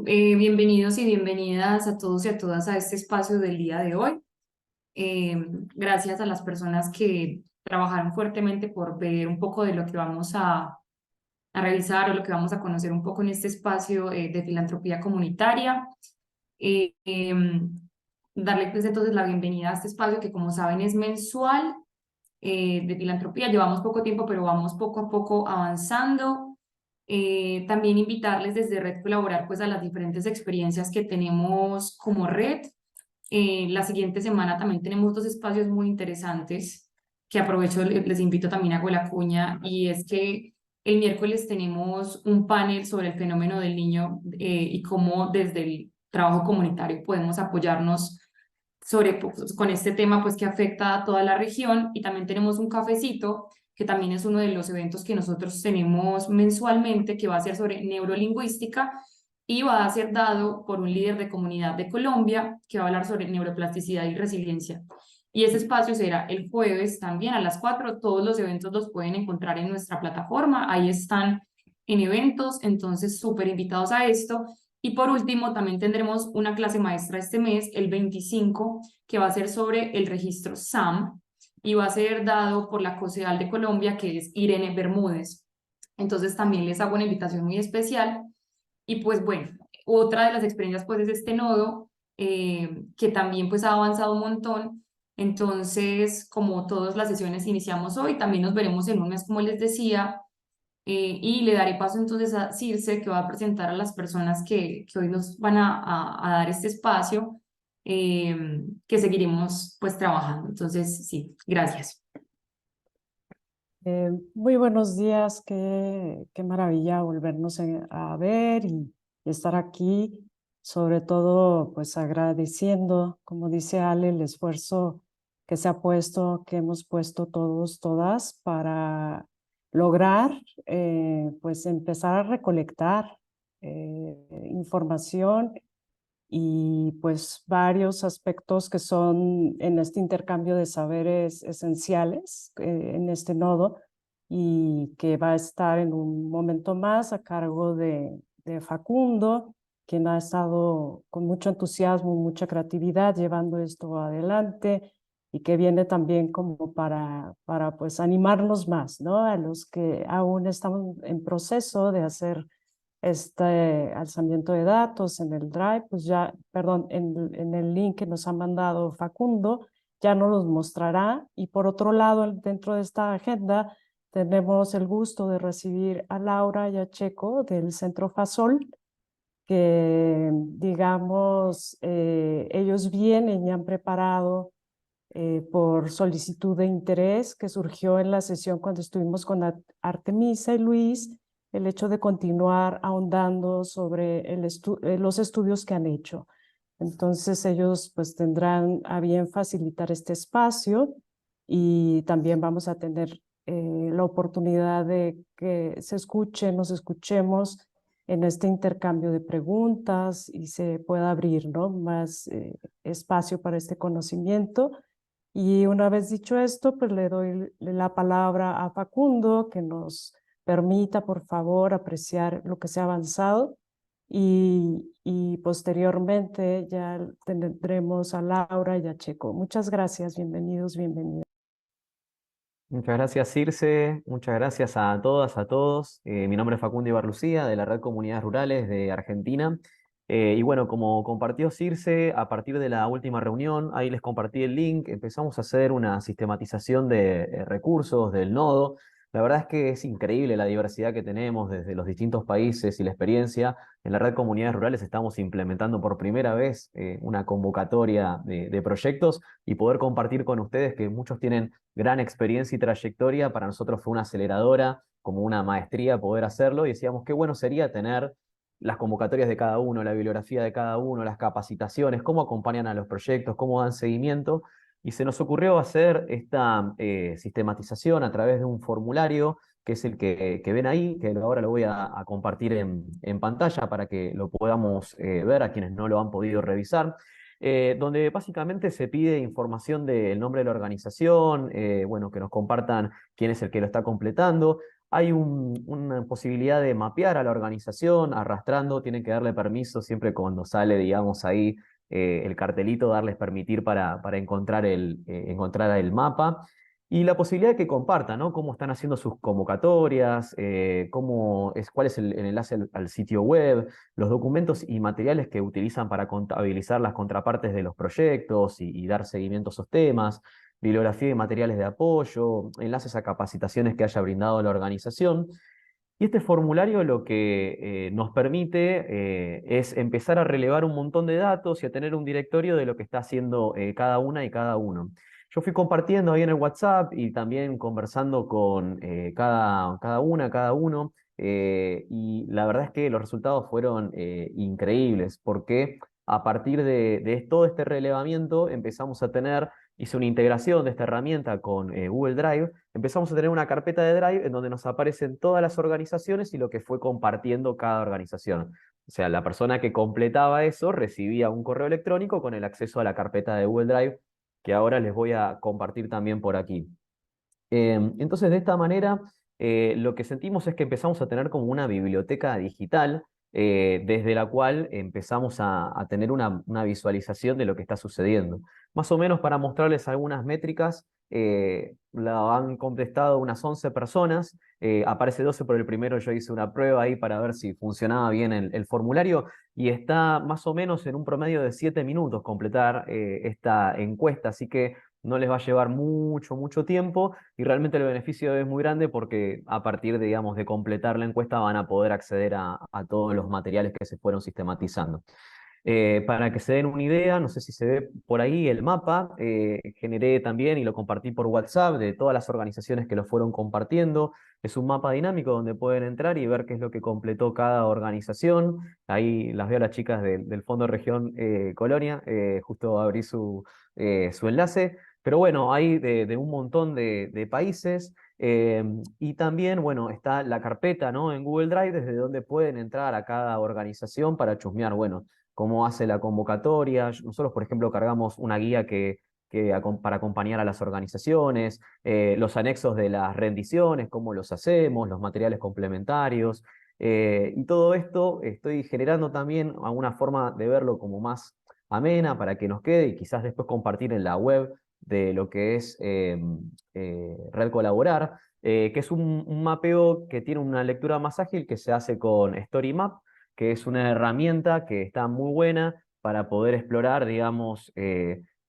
Bienvenidos y bienvenidas a todos y a todas a este espacio del día de hoy. Eh, Gracias a las personas que trabajaron fuertemente por ver un poco de lo que vamos a revisar o lo que vamos a conocer un poco en este espacio de filantropía comunitaria. Eh, em, Darle pues entonces la bienvenida a este espacio que como saben es mensual de filantropía. Llevamos poco tiempo, pero vamos poco a poco avanzando. También invitarles desde Red Colaborar pues a las diferentes experiencias que tenemos como red. La siguiente semana también tenemos dos espacios muy interesantes que aprovecho, les invito también a la cuña, y es que el miércoles tenemos un panel sobre el fenómeno del niño y cómo desde el trabajo comunitario podemos apoyarnos pues, con este tema pues que afecta a toda la región. Y también tenemos un cafecito que también es uno de los eventos que nosotros tenemos mensualmente, que va a ser sobre neurolingüística y va a ser dado por un líder de comunidad de Colombia que va a hablar sobre neuroplasticidad y resiliencia. Y ese espacio será el jueves también a las 4. Todos los eventos los pueden encontrar en nuestra plataforma, ahí están en eventos, entonces súper invitados a esto. Y por último, también tendremos una clase maestra este mes, el 25, que va a ser sobre el registro SAM y va a ser dado por la COSEAL de Colombia, que es Irene Bermúdez. Entonces también les hago una invitación muy especial. Y pues bueno, otra de las experiencias pues es este nodo que también pues ha avanzado un montón. Entonces, como todas las sesiones iniciamos hoy, también nos veremos en un mes, como les decía, y le daré paso entonces a Circe, que va a presentar a las personas que hoy nos van a dar este espacio, que seguiremos pues trabajando. Entonces, sí, gracias. Muy buenos días, qué maravilla volvernos a ver y estar aquí, sobre todo pues agradeciendo, como dice Ale, el esfuerzo que se ha puesto, que hemos puesto todos, todas, para lograr pues empezar a recolectar información y pues varios aspectos que son en este intercambio de saberes esenciales en este nodo y que va a estar en un momento más a cargo de Facundo, quien ha estado con mucho entusiasmo, mucha creatividad llevando esto adelante y que viene también como para pues animarnos más, ¿no? A los que aún estamos en proceso de hacer este alzamiento de datos en el Drive, pues ya, perdón, en el link que nos ha mandado Facundo, ya nos los mostrará. Y por otro lado, dentro de esta agenda, tenemos el gusto de recibir a Laura y a Checo del Centro Fasol, que, digamos, ellos vienen y han preparado por solicitud de interés que surgió en la sesión cuando estuvimos con Artemisa y Luis, el hecho de continuar ahondando sobre los estudios que han hecho. Entonces ellos pues tendrán a bien facilitar este espacio y también vamos a tener la oportunidad de que se escuchen, nos escuchemos en este intercambio de preguntas y se pueda abrir, ¿no?, más espacio para este conocimiento. Y una vez dicho esto, pues le doy la palabra a Facundo, que nos permita, por favor, apreciar lo que se ha avanzado y posteriormente ya tendremos a Laura y a Checo. Muchas gracias, bienvenidos, bienvenidas. Muchas gracias, Circe. Muchas gracias a todas, a todos. Mi nombre es Facundo Ibarlucía, de la Red Comunidades Rurales de Argentina. Y bueno, como compartió Circe, a partir de la última reunión, ahí les compartí el link, empezamos a hacer una sistematización de recursos del nodo. La verdad es que es increíble la diversidad que tenemos desde los distintos países y la experiencia. En la Red Comunidades Rurales estamos implementando por primera vez una convocatoria de proyectos y poder compartir con ustedes que muchos tienen gran experiencia y trayectoria. Para nosotros fue una aceleradora, como una maestría poder hacerlo, y decíamos qué bueno sería tener las convocatorias de cada uno, la bibliografía de cada uno, las capacitaciones, cómo acompañan a los proyectos, cómo dan seguimiento, y se nos ocurrió hacer esta sistematización a través de un formulario que es el que ven ahí, que ahora lo voy a compartir en pantalla para que lo podamos ver a quienes no lo han podido revisar, donde básicamente se pide información del nombre de la organización, bueno, que nos compartan quién es el que lo está completando. hay una posibilidad de mapear a la organización arrastrando, tienen que darle permiso siempre cuando sale, digamos, ahí el cartelito, darles permitir para encontrar el mapa. Y la posibilidad de que compartan, ¿no? Cómo están haciendo sus convocatorias, cuál es el enlace al sitio web, los documentos y materiales que utilizan para contabilizar las contrapartes de los proyectos y dar seguimiento a esos temas, bibliografía y materiales de apoyo, enlaces a capacitaciones que haya brindado la organización. Y este formulario lo que nos permite es empezar a relevar un montón de datos y a tener un directorio de lo que está haciendo cada una y cada uno. Yo fui compartiendo ahí en el WhatsApp y también conversando con cada uno, y la verdad es que los resultados fueron increíbles, porque a partir de todo este relevamiento empezamos a tener, hice una integración de esta herramienta con Google Drive. Empezamos a tener una carpeta de Drive en donde nos aparecen todas las organizaciones y lo que fue compartiendo cada organización. O sea, la persona que completaba eso recibía un correo electrónico con el acceso a la carpeta de Google Drive, que ahora les voy a compartir también por aquí. Entonces, de esta manera, lo que sentimos es que empezamos a tener como una biblioteca digital, desde la cual empezamos a tener una visualización de lo que está sucediendo. Más o menos para mostrarles algunas métricas, la han contestado unas 11 personas, aparece 12 por el primero, yo hice una prueba ahí para ver si funcionaba bien el formulario, y está más o menos en un promedio de 7 minutos completar esta encuesta, así que no les va a llevar mucho tiempo, y realmente el beneficio es muy grande porque a partir, digamos, de completar la encuesta van a poder acceder a todos los materiales que se fueron sistematizando. Para que se den una idea, no sé si se ve por ahí el mapa, generé también y lo compartí por WhatsApp de todas las organizaciones que lo fueron compartiendo. Es un mapa dinámico donde pueden entrar y ver qué es lo que completó cada organización. Ahí las veo a las chicas del Fondo Región Colonia, justo abrí su enlace. Pero bueno, hay de un montón de países. Y también, bueno, está la carpeta, ¿no? En Google Drive, desde donde pueden entrar a cada organización para chusmear, bueno, cómo hace la convocatoria. Nosotros, por ejemplo, cargamos una guía para acompañar a las organizaciones, los anexos de las rendiciones, cómo los hacemos, los materiales complementarios. Y todo esto estoy generando también alguna forma de verlo como más amena para que nos quede y quizás después compartir en la web de lo que es Red Colaborar, que es un mapeo que tiene una lectura más ágil que se hace con StoryMap, que es una herramienta que está muy buena para poder explorar, digamos,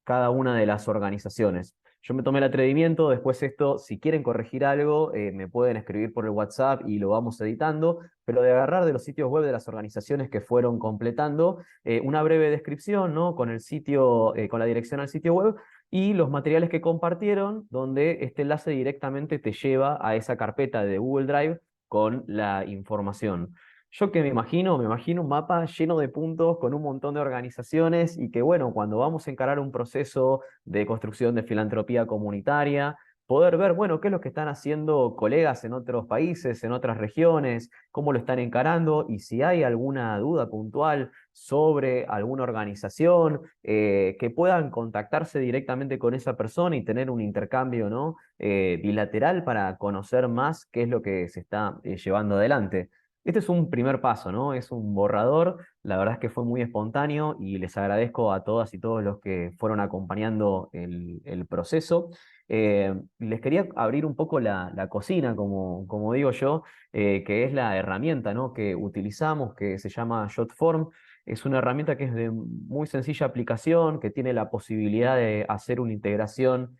cada una de las organizaciones. Yo me tomé el atrevimiento, después esto, si quieren corregir algo, me pueden escribir por el WhatsApp y lo vamos editando, pero de agarrar de los sitios web de las organizaciones que fueron completando, una breve descripción, ¿no? Con el sitio, con la dirección al sitio web y los materiales que compartieron, donde este enlace directamente te lleva a esa carpeta de Google Drive con la información. Yo que me imagino un mapa lleno de puntos con un montón de organizaciones y que bueno, cuando vamos a encarar un proceso de construcción de filantropía comunitaria, poder ver, bueno, qué es lo que están haciendo colegas en otros países, en otras regiones, cómo lo están encarando y si hay alguna duda puntual sobre alguna organización, que puedan contactarse directamente con esa persona y tener un intercambio, ¿no? Bilateral para conocer más qué es lo que se está llevando adelante. Este es un primer paso, ¿no? Es un borrador. La verdad es que fue muy espontáneo y les agradezco a todas y todos los que fueron acompañando el proceso. Les quería abrir un poco la cocina, como digo yo, que es la herramienta, ¿no? Que utilizamos, que se llama Jotform. Es una herramienta que es de muy sencilla aplicación, que tiene la posibilidad de hacer una integración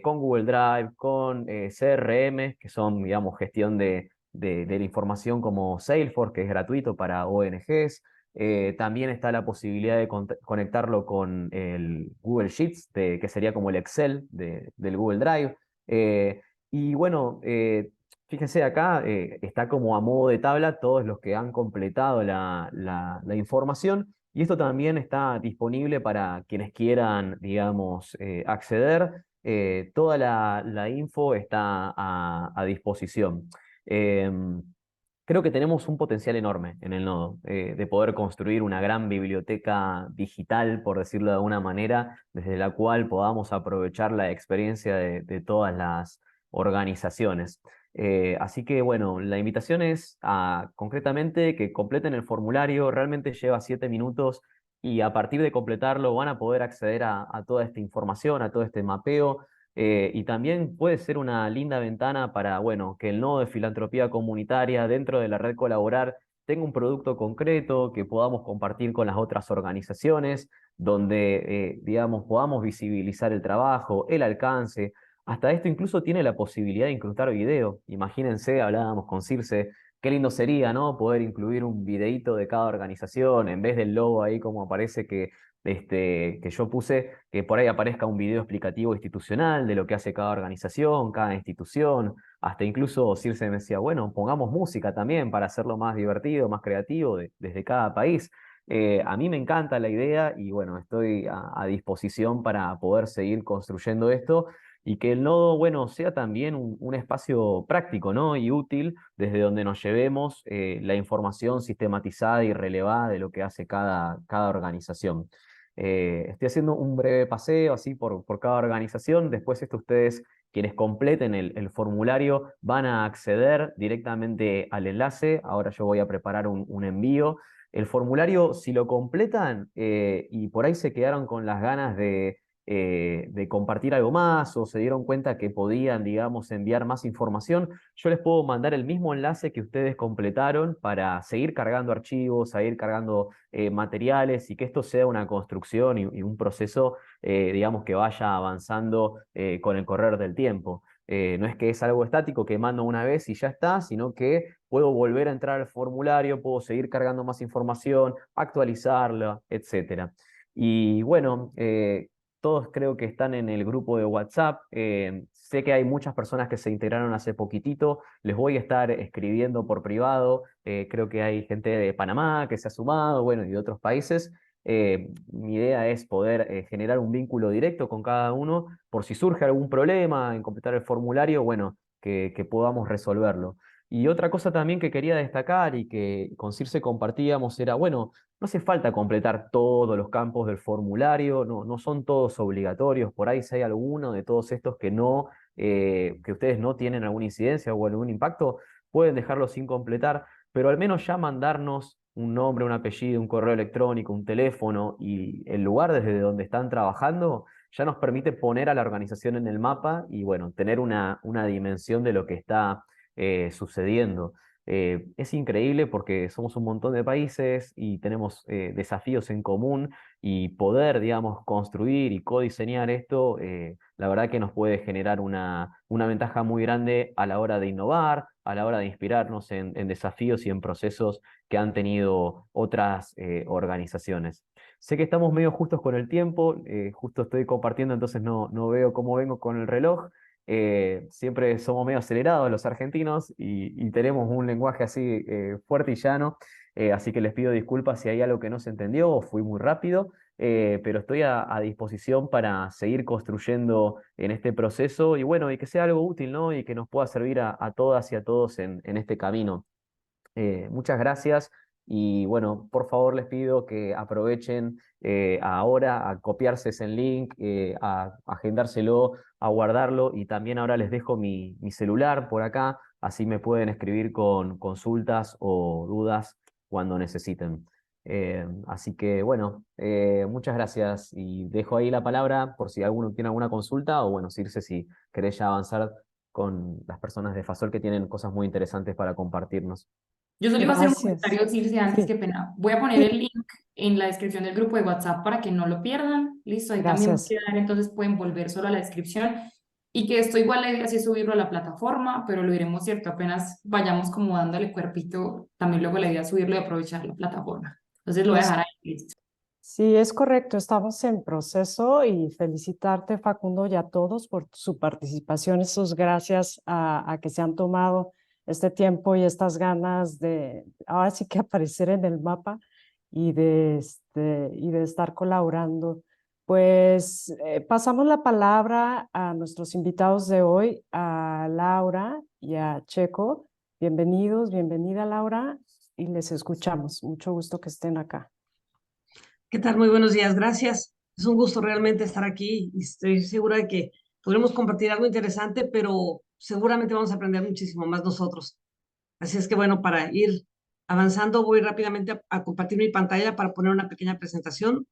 con Google Drive, con CRM, que son, digamos, gestión de la información como Salesforce, que es gratuito para ONGs. También está la posibilidad de conectarlo con el Google Sheets, que sería como el Excel del Google Drive. Y bueno, fíjense acá, está como a modo de tabla todos los que han completado la información. Y esto también está disponible para quienes quieran, digamos, acceder. Toda la info está a disposición. Em, Creo que tenemos un potencial enorme en el nodo, de poder construir una gran biblioteca digital, por decirlo de alguna manera, desde la cual podamos aprovechar la experiencia de todas las organizaciones. Así que bueno, la invitación es a concretamente que completen el formulario, realmente lleva 7 minutos y a partir de completarlo van a poder acceder a toda esta información, a todo este mapeo. Y también puede ser una linda ventana para, bueno, que el nodo de filantropía comunitaria dentro de la red Colaborar tenga un producto concreto que podamos compartir con las otras organizaciones, donde, digamos, podamos visibilizar el trabajo, el alcance. Hasta esto incluso tiene la posibilidad de incrustar video. Imagínense, hablábamos con Circe, qué lindo sería, ¿no? Poder incluir un videíto de cada organización, en vez del logo ahí como aparece que yo puse, que por ahí aparezca un video explicativo institucional de lo que hace cada organización, cada institución. Hasta incluso Circe me decía, bueno, pongamos música también para hacerlo más divertido, más creativo desde cada país. A mí me encanta la idea y bueno, estoy a disposición para poder seguir construyendo esto y que el nodo, bueno, sea también un espacio práctico, ¿no? Y útil desde donde nos llevemos la información sistematizada y relevada de lo que hace cada organización. Estoy haciendo un breve paseo así por cada organización. Después esto ustedes, quienes completen el formulario, van a acceder directamente al enlace. Ahora yo voy a preparar un envío. El formulario, si lo completan y por ahí se quedaron con las ganas de compartir algo más o se dieron cuenta que podían, digamos, enviar más información, yo les puedo mandar el mismo enlace que ustedes completaron para seguir cargando archivos, seguir cargando materiales y que esto sea una construcción y un proceso, digamos, que vaya avanzando con el correr del tiempo. No es que es algo estático que mando una vez y ya está, sino que puedo volver a entrar al formulario, puedo seguir cargando más información, actualizarla, etcétera. Y bueno, todos creo que están en el grupo de WhatsApp. Sé que hay muchas personas que se integraron hace poquitito. Les voy a estar escribiendo por privado. Creo que hay gente de Panamá que se ha sumado, bueno, y de otros países. Mi idea es poder generar un vínculo directo con cada uno por si surge algún problema en completar el formulario, bueno, que podamos resolverlo. Y otra cosa también que quería destacar y que con Circe compartíamos era, bueno, no hace falta completar todos los campos del formulario, no son todos obligatorios. Por ahí si hay alguno de todos estos que ustedes no tienen alguna incidencia o algún impacto, pueden dejarlo sin completar, pero al menos ya mandarnos un nombre, un apellido, un correo electrónico, un teléfono y el lugar desde donde están trabajando, ya nos permite poner a la organización en el mapa y bueno, tener una dimensión de lo que está sucediendo. Es increíble porque somos un montón de países y tenemos desafíos en común y poder, digamos, construir y codiseñar esto, la verdad que nos puede generar una ventaja muy grande a la hora de innovar, a la hora de inspirarnos en desafíos y en procesos que han tenido otras organizaciones. Sé que estamos medio justos con el tiempo, justo estoy compartiendo, entonces no veo cómo vengo con el reloj. Siempre somos medio acelerados los argentinos y tenemos un lenguaje así fuerte y llano, así que les pido disculpas si hay algo que no se entendió o fui muy rápido, pero estoy a disposición para seguir construyendo en este proceso y bueno, y que sea algo útil, ¿no? Y que nos pueda servir a todas y a todos en este camino. Muchas gracias y bueno, por favor les pido que aprovechen ahora a copiarse ese link, a agendárselo, a guardarlo y también ahora les dejo mi celular por acá, así me pueden escribir con consultas o dudas cuando necesiten. Así que bueno, muchas gracias y dejo ahí la palabra por si alguno tiene alguna consulta o bueno, Circe, si querés ya avanzar con las personas de Fasol que tienen cosas muy interesantes para compartirnos. Yo solo iba a hacer un Gracias. comentario, Circe, antes, Sí, qué pena. Voy a poner sí, el link en la descripción del grupo de WhatsApp para que no lo pierdan. Listo, ahí también va a gracias. quedar, entonces pueden volver solo a la descripción. Y que esto igual la idea sí es subirlo a la plataforma, pero lo iremos, ¿cierto? Apenas vayamos como dándole cuerpito, también luego la idea es subirlo y aprovechar la plataforma. Entonces lo voy a Es, dejar ahí, listo. sí, es correcto, estamos en proceso y felicitarte, Facundo, y a todos por su participación. Sus gracias a que se han tomado este tiempo y estas ganas de ahora sí que aparecer en el mapa y de estar colaborando. Pues pasamos la palabra a nuestros invitados de hoy, a Laura y a Checo. Bienvenidos, bienvenida Laura, y les escuchamos. Mucho gusto que estén acá. ¿Qué tal? Muy buenos días, gracias. Es un gusto realmente estar aquí y estoy segura de que podremos compartir algo interesante, pero seguramente vamos a aprender muchísimo más nosotros. Así es que bueno, para ir avanzando, voy rápidamente a compartir mi pantalla para poner una pequeña presentación.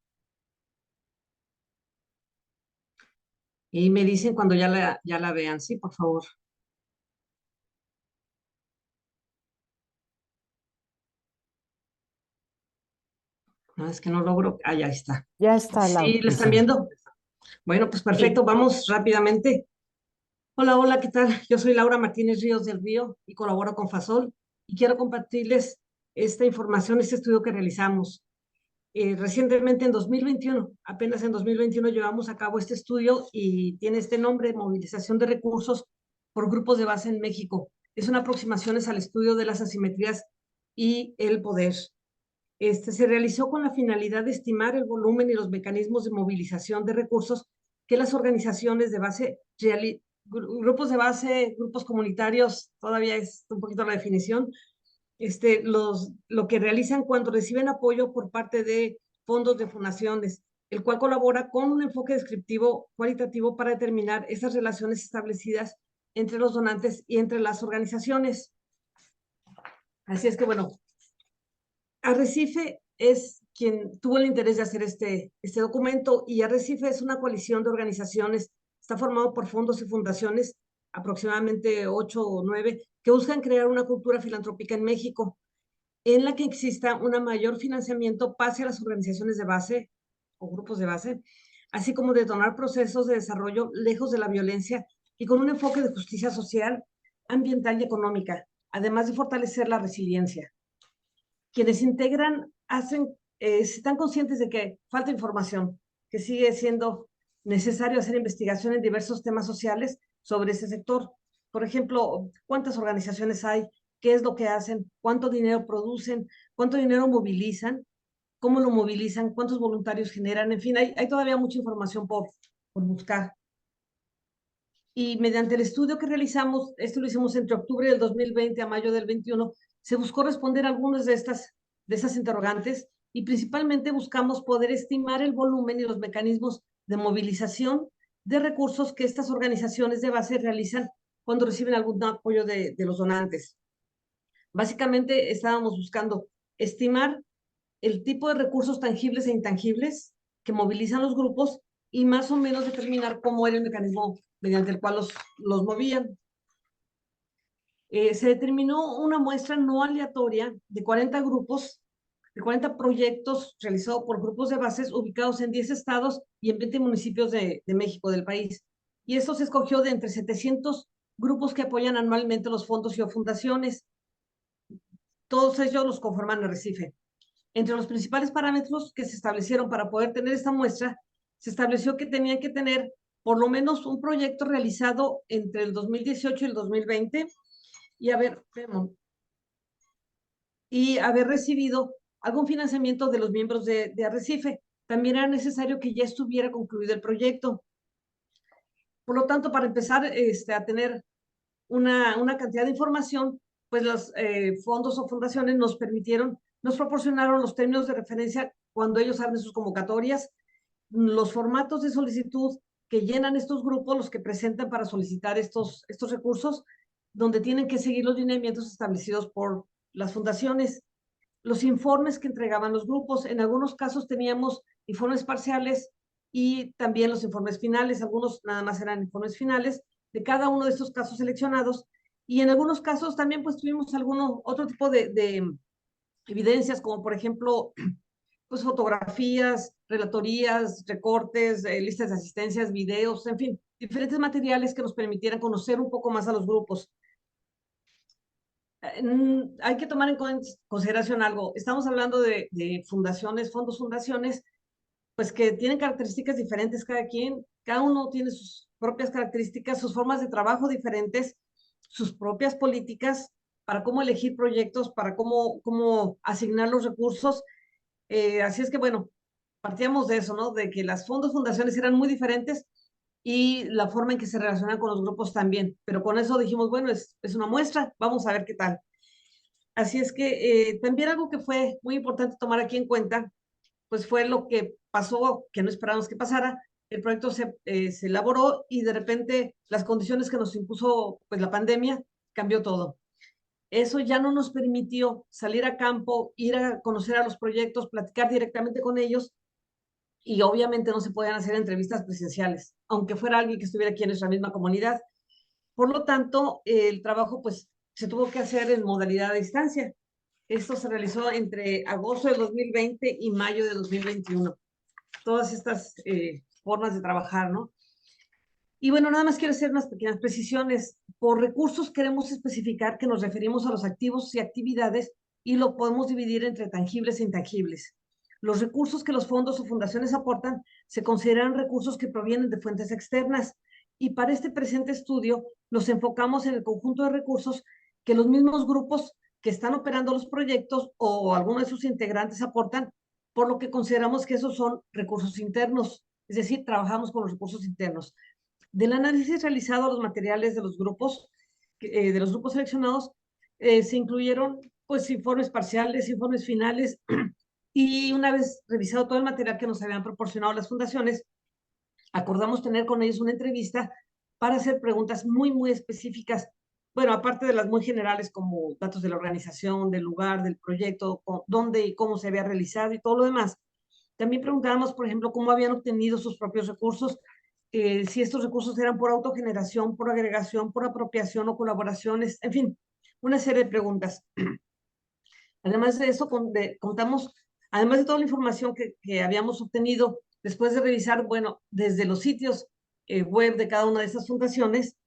Y me dicen cuando ya la vean, sí, por favor. No, es que no logro. Ah, ya está. Ya está, ¿Sí Laura. lo están viendo? Bueno, pues perfecto, Sí. vamos rápidamente. Hola, hola, ¿qué tal? Yo soy Laura Martínez Ríos del Río y colaboro con FASOL y quiero compartirles esta información, este estudio que realizamos. Recientemente en 2021, apenas en 2021 llevamos a cabo este estudio y tiene este nombre, Movilización de Recursos por Grupos de Base en México. Es una aproximación al estudio de las asimetrías y el poder. Se realizó con la finalidad de estimar el volumen y los mecanismos de movilización de recursos que las organizaciones de base, grupos de base, grupos comunitarios, todavía es un poquito la definición, lo que realizan cuando reciben apoyo por parte de fondos de fundaciones, el cual colabora con un enfoque descriptivo cualitativo para determinar esas relaciones establecidas entre los donantes y entre las organizaciones. Así es que, bueno, Arrecife es quien tuvo el interés de hacer este documento y Arrecife es una coalición de organizaciones, está formado por fondos y fundaciones, aproximadamente 8 o 9, que buscan crear una cultura filantrópica en México en la que exista un mayor financiamiento pase a las organizaciones de base o grupos de base, así como detonar procesos de desarrollo lejos de la violencia y con un enfoque de justicia social, ambiental y económica, además de fortalecer la resiliencia. Quienes integran están conscientes de que falta información, que sigue siendo necesario hacer investigación en diversos temas sociales sobre ese sector. Por ejemplo, ¿cuántas organizaciones hay? ¿Qué es lo que hacen? ¿Cuánto dinero producen? ¿Cuánto dinero movilizan? ¿Cómo lo movilizan? ¿Cuántos voluntarios generan? En fin, hay todavía mucha información por buscar. Y mediante el estudio que realizamos, esto lo hicimos entre octubre del 2020 a mayo del 21, se buscó responder algunas de esas interrogantes y principalmente buscamos poder estimar el volumen y los mecanismos de movilización de recursos que estas organizaciones de base realizan cuando reciben algún apoyo de los donantes. Básicamente estábamos buscando estimar el tipo de recursos tangibles e intangibles que movilizan los grupos y más o menos determinar cómo era el mecanismo mediante el cual los movían. Se determinó una muestra no aleatoria de 40 grupos, de 40 proyectos realizados por grupos de bases ubicados en 10 estados y en 20 municipios de México, del país. Y esto se escogió de entre 700 grupos que apoyan anualmente los fondos y o fundaciones. Todos ellos los conforman Arrecife. Entre los principales parámetros que se establecieron para poder tener esta muestra, se estableció que tenían que tener por lo menos un proyecto realizado entre el 2018 y el 2020 y haber recibido algún financiamiento de los miembros de Arrecife. También era necesario que ya estuviera concluido el proyecto. Por lo tanto, para empezar a tener una cantidad de información, pues los fondos o fundaciones nos proporcionaron los términos de referencia cuando ellos abren sus convocatorias, los formatos de solicitud que llenan estos grupos, los que presentan para solicitar estos recursos, donde tienen que seguir los lineamientos establecidos por las fundaciones, los informes que entregaban los grupos. En algunos casos teníamos informes parciales y también los informes finales, algunos nada más eran informes finales de cada uno de estos casos seleccionados, y en algunos casos también pues tuvimos otro tipo de evidencias, como por ejemplo pues fotografías, relatorías, recortes, listas de asistencias, videos, en fin, diferentes materiales que nos permitieran conocer un poco más a los grupos. Hay que tomar en consideración algo. Estamos hablando de fundaciones, fondos, fundaciones, pues que tienen características diferentes cada quien. Cada uno tiene sus propias características, sus formas de trabajo diferentes, sus propias políticas para cómo elegir proyectos, para cómo asignar los recursos. Así es que, bueno, partíamos de eso, ¿no? De que las fondos, fundaciones eran muy diferentes y la forma en que se relacionan con los grupos también. Pero con eso dijimos, bueno, es una muestra, vamos a ver qué tal. Así es que también algo que fue muy importante tomar aquí en cuenta, pues fue lo que pasó, que no esperábamos que pasara, el proyecto se elaboró y de repente las condiciones que nos impuso pues, la pandemia cambió todo. Eso ya no nos permitió salir a campo, ir a conocer a los proyectos, platicar directamente con ellos y obviamente no se podían hacer entrevistas presenciales, aunque fuera alguien que estuviera aquí en nuestra misma comunidad. Por lo tanto, el trabajo pues se tuvo que hacer en modalidad de distancia. Esto se realizó entre agosto de 2020 y mayo de 2021. Todas estas formas de trabajar, ¿no? Y bueno, nada más quiero hacer unas pequeñas precisiones. Por recursos queremos especificar que nos referimos a los activos y actividades y lo podemos dividir entre tangibles e intangibles. Los recursos que los fondos o fundaciones aportan se consideran recursos que provienen de fuentes externas y para este presente estudio nos enfocamos en el conjunto de recursos que los mismos grupos que están operando los proyectos o algunos de sus integrantes aportan, por lo que consideramos que esos son recursos internos, es decir, trabajamos con los recursos internos. Del análisis realizado a los materiales de los grupos seleccionados, se incluyeron pues informes parciales, informes finales, y una vez revisado todo el material que nos habían proporcionado las fundaciones, acordamos tener con ellos una entrevista para hacer preguntas muy, muy específicas, bueno, aparte de las muy generales como datos de la organización, del lugar, del proyecto, dónde y cómo se había realizado y todo lo demás. También preguntábamos, por ejemplo, cómo habían obtenido sus propios recursos, si estos recursos eran por autogeneración, por agregación, por apropiación o colaboraciones, en fin, una serie de preguntas. Además de eso, contamos, además de toda la información que habíamos obtenido después de revisar, bueno, desde los sitios web de cada una de estas fundaciones,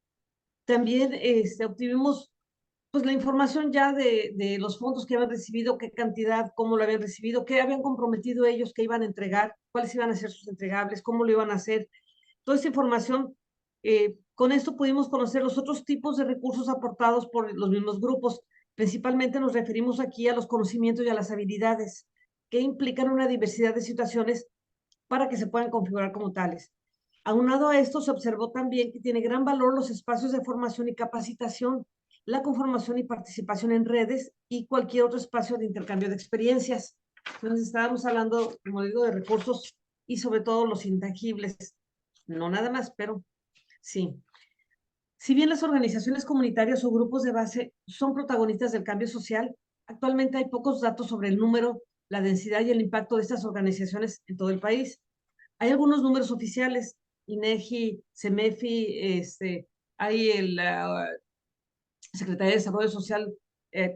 también obtuvimos pues la información ya de los fondos que habían recibido, qué cantidad, cómo lo habían recibido, qué habían comprometido ellos que iban a entregar, cuáles iban a ser sus entregables, cómo lo iban a hacer. Toda esta información, con esto pudimos conocer los otros tipos de recursos aportados por los mismos grupos. Principalmente nos referimos aquí a los conocimientos y a las habilidades que implican una diversidad de situaciones para que se puedan configurar como tales. Aunado a esto, se observó también que tiene gran valor los espacios de formación y capacitación, la conformación y participación en redes y cualquier otro espacio de intercambio de experiencias. Entonces, estábamos hablando, como digo, de recursos y sobre todo los intangibles. No nada más, pero sí. Si bien las organizaciones comunitarias o grupos de base son protagonistas del cambio social, actualmente hay pocos datos sobre el número, la densidad y el impacto de estas organizaciones en todo el país. Hay algunos números oficiales, INEGI, CEMEFI, hay la Secretaría de Desarrollo Social,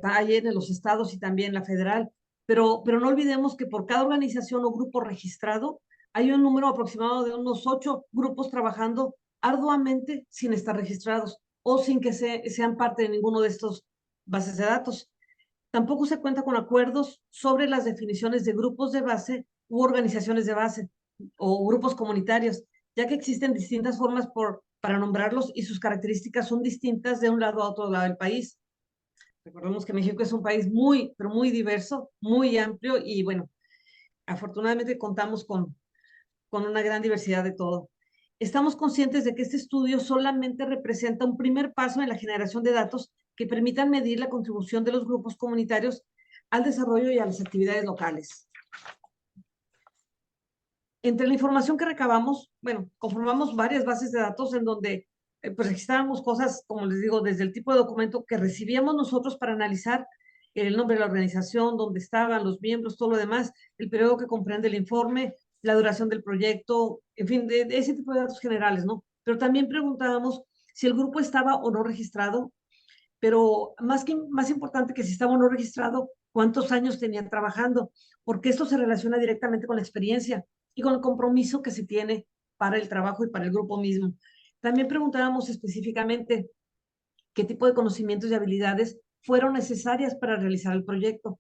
hay en los estados y también la federal, pero no olvidemos que por cada organización o grupo registrado hay un número aproximado de unos 8 grupos trabajando arduamente sin estar registrados o sin que sean parte de ninguno de estos bases de datos. Tampoco se cuenta con acuerdos sobre las definiciones de grupos de base u organizaciones de base o grupos comunitarios, ya que existen distintas formas para nombrarlos y sus características son distintas de un lado a otro lado del país. Recordemos que México es un país muy, pero muy diverso, muy amplio y bueno, afortunadamente contamos con una gran diversidad de todo. Estamos conscientes de que este estudio solamente representa un primer paso en la generación de datos que permitan medir la contribución de los grupos comunitarios al desarrollo y a las actividades locales. Entre la información que recabamos, bueno, conformamos varias bases de datos en donde pues registrábamos cosas, como les digo, desde el tipo de documento que recibíamos nosotros para analizar el nombre de la organización, dónde estaban los miembros, todo lo demás, el periodo que comprende el informe, la duración del proyecto, en fin, de ese tipo de datos generales, ¿no? Pero también preguntábamos si el grupo estaba o no registrado, pero más importante que si estaba o no registrado, cuántos años tenía trabajando, porque esto se relaciona directamente con la experiencia y con el compromiso que se tiene para el trabajo y para el grupo mismo. También preguntábamos específicamente qué tipo de conocimientos y habilidades fueron necesarias para realizar el proyecto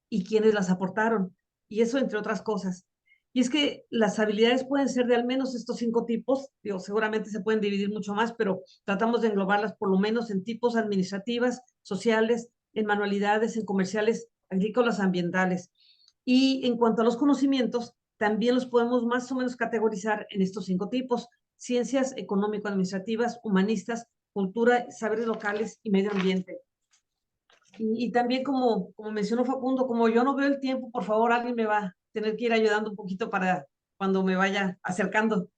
y quiénes las aportaron, y eso entre otras cosas. Y es que las habilidades pueden ser de al menos estos 5 tipos, digo, seguramente se pueden dividir mucho más, pero tratamos de englobarlas por lo menos en tipos administrativas, sociales, en manualidades, en comerciales, agrícolas, ambientales. Y en cuanto a los conocimientos, también los podemos más o menos categorizar en estos 5 tipos: ciencias económico-administrativas, humanistas, cultura, saberes locales y medio ambiente. Y también como mencionó Facundo, como yo no veo el tiempo, por favor, alguien me va a tener que ir ayudando un poquito para cuando me vaya acercando.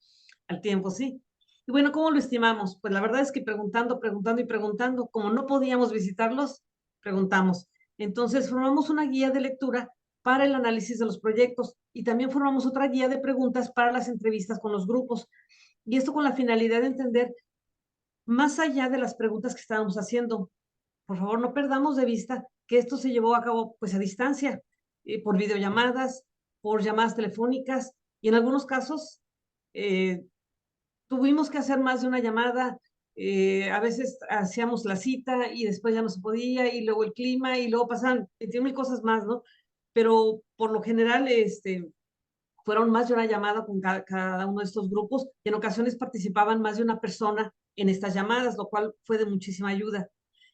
al tiempo, ¿sí? Y bueno, ¿cómo lo estimamos? Pues la verdad es que preguntando, preguntando y preguntando, como no podíamos visitarlos, preguntamos. Entonces formamos una guía de lectura para el análisis de los proyectos y también formamos otra guía de preguntas para las entrevistas con los grupos. Y esto con la finalidad de entender más allá de las preguntas que estábamos haciendo. Por favor, no perdamos de vista que esto se llevó a cabo pues a distancia, por videollamadas, por llamadas telefónicas y en algunos casos eh, tuvimos que hacer más de una llamada. A veces hacíamos la cita y después ya no se podía y luego el clima y luego pasan 21,000 cosas más, ¿no? Pero por lo general, fueron más de una llamada con cada uno de estos grupos y en ocasiones participaban más de una persona en estas llamadas, lo cual fue de muchísima ayuda.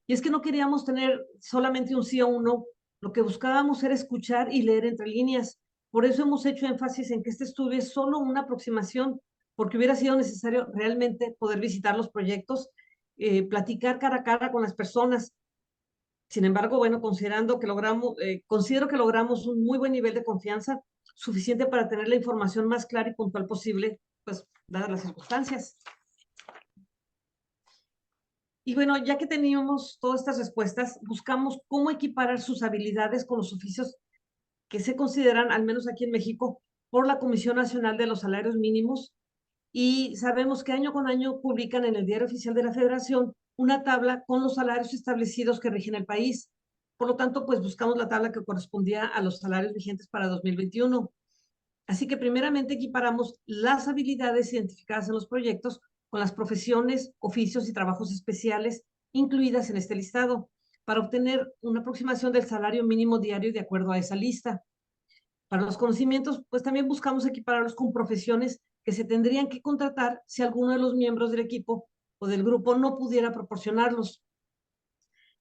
Y es que no queríamos tener solamente un sí o un no, lo que buscábamos era escuchar y leer entre líneas. Por eso hemos hecho énfasis en que este estudio es solo una aproximación, porque hubiera sido necesario realmente poder visitar los proyectos, platicar cara a cara con las personas. Sin embargo, bueno, considero que logramos un muy buen nivel de confianza, suficiente para tener la información más clara y puntual posible, pues, dadas las circunstancias. Y bueno, ya que teníamos todas estas respuestas, buscamos cómo equiparar sus habilidades con los oficios que se consideran, al menos aquí en México, por la Comisión Nacional de los Salarios Mínimos. Y sabemos que año con año publican en el Diario Oficial de la Federación una tabla con los salarios establecidos que rigen el país. Por lo tanto, pues buscamos la tabla que correspondía a los salarios vigentes para 2021. Así que primeramente equiparamos las habilidades identificadas en los proyectos con las profesiones, oficios y trabajos especiales incluidas en este listado para obtener una aproximación del salario mínimo diario de acuerdo a esa lista. Para los conocimientos, pues también buscamos equipararlos con profesiones que se tendrían que contratar si alguno de los miembros del equipo o del grupo no pudiera proporcionarlos.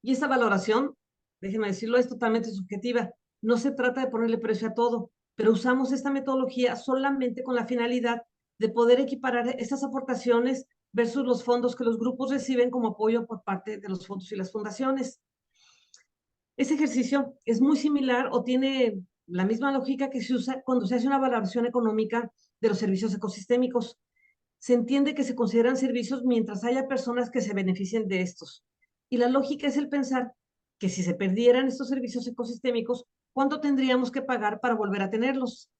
Y esta valoración, déjenme decirlo, es totalmente subjetiva. No se trata de ponerle precio a todo, pero usamos esta metodología solamente con la finalidad de poder equiparar estas aportaciones versus los fondos que los grupos reciben como apoyo por parte de los fondos y las fundaciones. Ese ejercicio es muy similar o tiene la misma lógica que se usa cuando se hace una valoración económica de los servicios ecosistémicos. Se entiende que se consideran servicios mientras haya personas que se beneficien de estos. Y la lógica es el pensar que si se perdieran estos servicios ecosistémicos, ¿cuánto tendríamos que pagar para volver a tenerlos?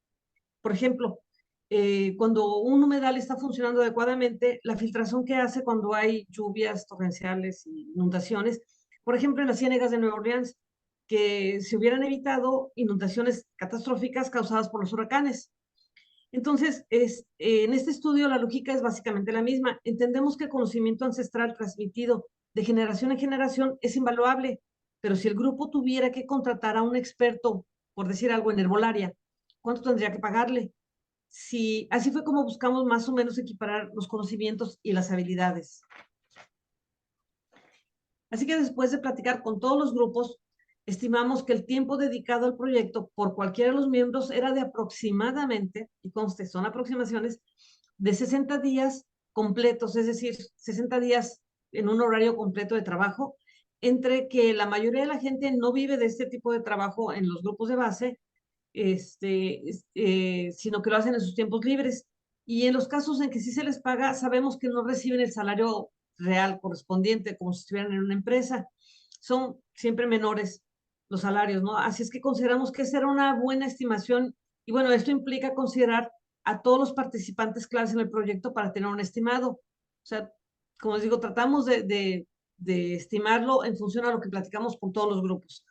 Por ejemplo, cuando un humedal está funcionando adecuadamente, la filtración que hace cuando hay lluvias torrenciales y inundaciones, por ejemplo, en las ciénegas de Nueva Orleans, que se hubieran evitado inundaciones catastróficas causadas por los huracanes. Entonces, en este estudio la lógica es básicamente la misma. Entendemos que el conocimiento ancestral transmitido de generación en generación es invaluable, pero si el grupo tuviera que contratar a un experto, por decir algo, en herbolaria, ¿cuánto tendría que pagarle? Sí, así fue como buscamos más o menos equiparar los conocimientos y las habilidades. Así que después de platicar con todos los grupos, estimamos que el tiempo dedicado al proyecto por cualquiera de los miembros era de aproximadamente, y conste, son aproximaciones, de 60 días completos, es decir, 60 días en un horario completo de trabajo, entre que la mayoría de la gente no vive de este tipo de trabajo en los grupos de base, sino que lo hacen en sus tiempos libres. Y en los casos en que sí se les paga, sabemos que no reciben el salario real correspondiente, como si estuvieran en una empresa. Son siempre menores los salarios, ¿no? Así es que consideramos que esa era una buena estimación. Y bueno, esto implica considerar a todos los participantes claves en el proyecto para tener un estimado. O sea, como les digo, tratamos de estimarlo en función a lo que platicamos con todos los grupos.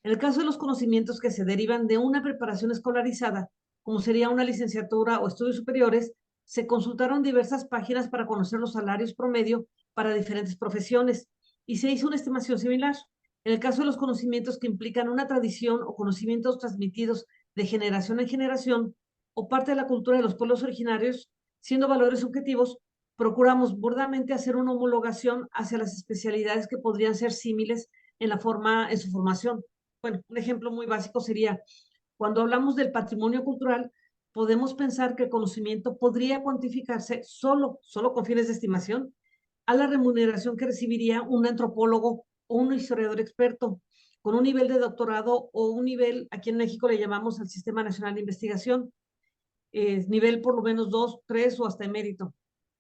En el caso de los conocimientos que se derivan de una preparación escolarizada, como sería una licenciatura o estudios superiores, se consultaron diversas páginas para conocer los salarios promedio para diferentes profesiones y se hizo una estimación similar. En el caso de los conocimientos que implican una tradición o conocimientos transmitidos de generación en generación o parte de la cultura de los pueblos originarios, siendo valores subjetivos, procuramos burdamente hacer una homologación hacia las especialidades que podrían ser símiles en su formación. Bueno, un ejemplo muy básico sería, cuando hablamos del patrimonio cultural, podemos pensar que el conocimiento podría cuantificarse solo con fines de estimación a la remuneración que recibiría un antropólogo o un historiador experto con un nivel de doctorado o un nivel, aquí en México le llamamos al Sistema Nacional de Investigación, nivel por lo menos 2, 3 o hasta emérito.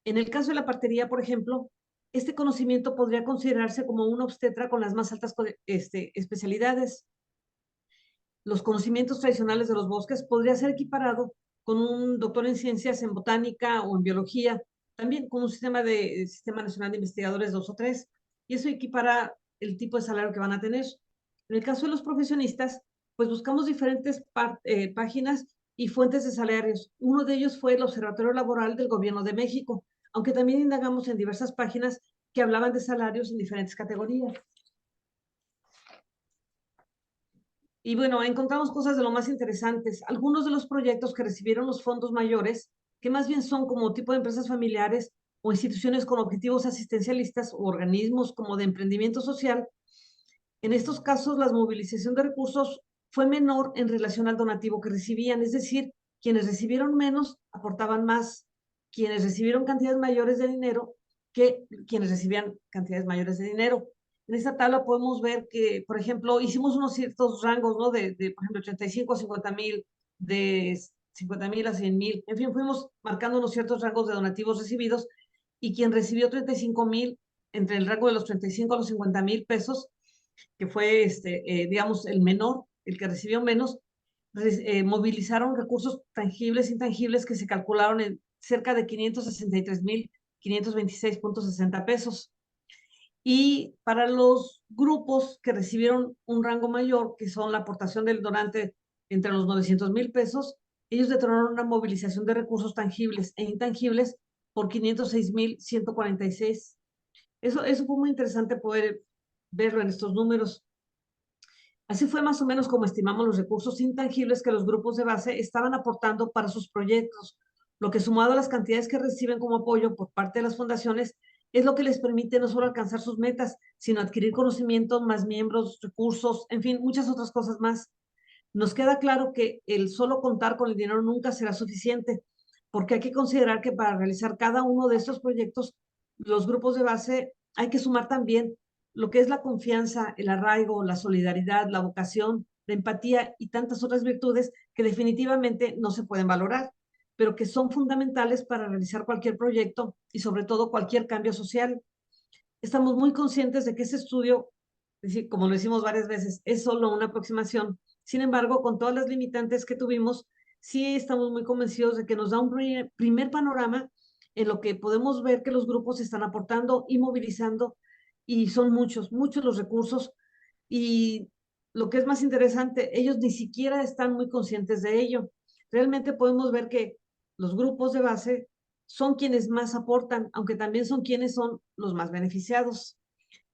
En el caso de la partería, por ejemplo, este conocimiento podría considerarse como un obstetra con las más altas especialidades. Los conocimientos tradicionales de los bosques podría ser equiparado con un doctor en ciencias en botánica o en biología, también con un sistema nacional de investigadores 2 o 3, y eso equipara el tipo de salario que van a tener. En el caso de los profesionistas, pues buscamos diferentes páginas y fuentes de salarios. Uno de ellos fue el Observatorio Laboral del Gobierno de México, aunque también indagamos en diversas páginas que hablaban de salarios en diferentes categorías. Y bueno, encontramos cosas de lo más interesantes. Algunos de los proyectos que recibieron los fondos mayores, que más bien son como tipo de empresas familiares o instituciones con objetivos asistencialistas o organismos como de emprendimiento social, en estos casos la movilización de recursos fue menor en relación al donativo que recibían, es decir, quienes recibieron menos aportaban más, quienes recibieron cantidades mayores de dinero que quienes recibían cantidades mayores de dinero. En esta tabla podemos ver que, por ejemplo, hicimos unos ciertos rangos, ¿no? Por ejemplo, 35 a 50,000, de 50,000 a 100,000. En fin, fuimos marcando unos ciertos rangos de donativos recibidos y quien recibió 35,000, entre el rango de los 35 a los 50,000 pesos, que fue, digamos, el menor, el que recibió menos, movilizaron recursos tangibles e intangibles que se calcularon en cerca de 563,526.60 pesos. Y para los grupos que recibieron un rango mayor, que son la aportación del donante entre los 900,000 pesos, ellos detonaron una movilización de recursos tangibles e intangibles por 506,146. Eso fue muy interesante poder verlo en estos números. Así fue más o menos como estimamos los recursos intangibles que los grupos de base estaban aportando para sus proyectos, lo que sumado a las cantidades que reciben como apoyo por parte de las fundaciones, es lo que les permite no solo alcanzar sus metas, sino adquirir conocimiento, más miembros, recursos, en fin, muchas otras cosas más. Nos queda claro que el solo contar con el dinero nunca será suficiente, porque hay que considerar que para realizar cada uno de estos proyectos, los grupos de base hay que sumar también lo que es la confianza, el arraigo, la solidaridad, la vocación, la empatía y tantas otras virtudes que definitivamente no se pueden valorar, pero que son fundamentales para realizar cualquier proyecto y sobre todo cualquier cambio social. Estamos muy conscientes de que ese estudio, como lo decimos varias veces, es solo una aproximación. Sin embargo, con todas las limitantes que tuvimos, sí estamos muy convencidos de que nos da un primer panorama en lo que podemos ver que los grupos están aportando y movilizando, y son muchos, muchos los recursos. Y lo que es más interesante, ellos ni siquiera están muy conscientes de ello. Realmente podemos ver que los grupos de base son quienes más aportan, aunque también son quienes son los más beneficiados.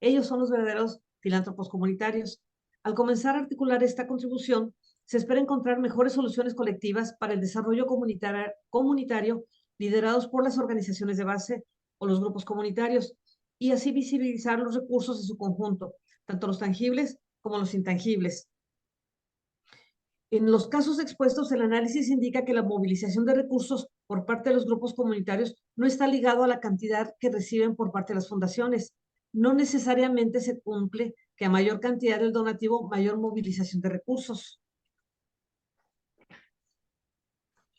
Ellos son los verdaderos filántropos comunitarios. Al comenzar a articular esta contribución, se espera encontrar mejores soluciones colectivas para el desarrollo comunitario liderados por las organizaciones de base o los grupos comunitarios, y así visibilizar los recursos en su conjunto, tanto los tangibles como los intangibles. En los casos expuestos, el análisis indica que la movilización de recursos por parte de los grupos comunitarios no está ligado a la cantidad que reciben por parte de las fundaciones. No necesariamente se cumple que a mayor cantidad del donativo, mayor movilización de recursos.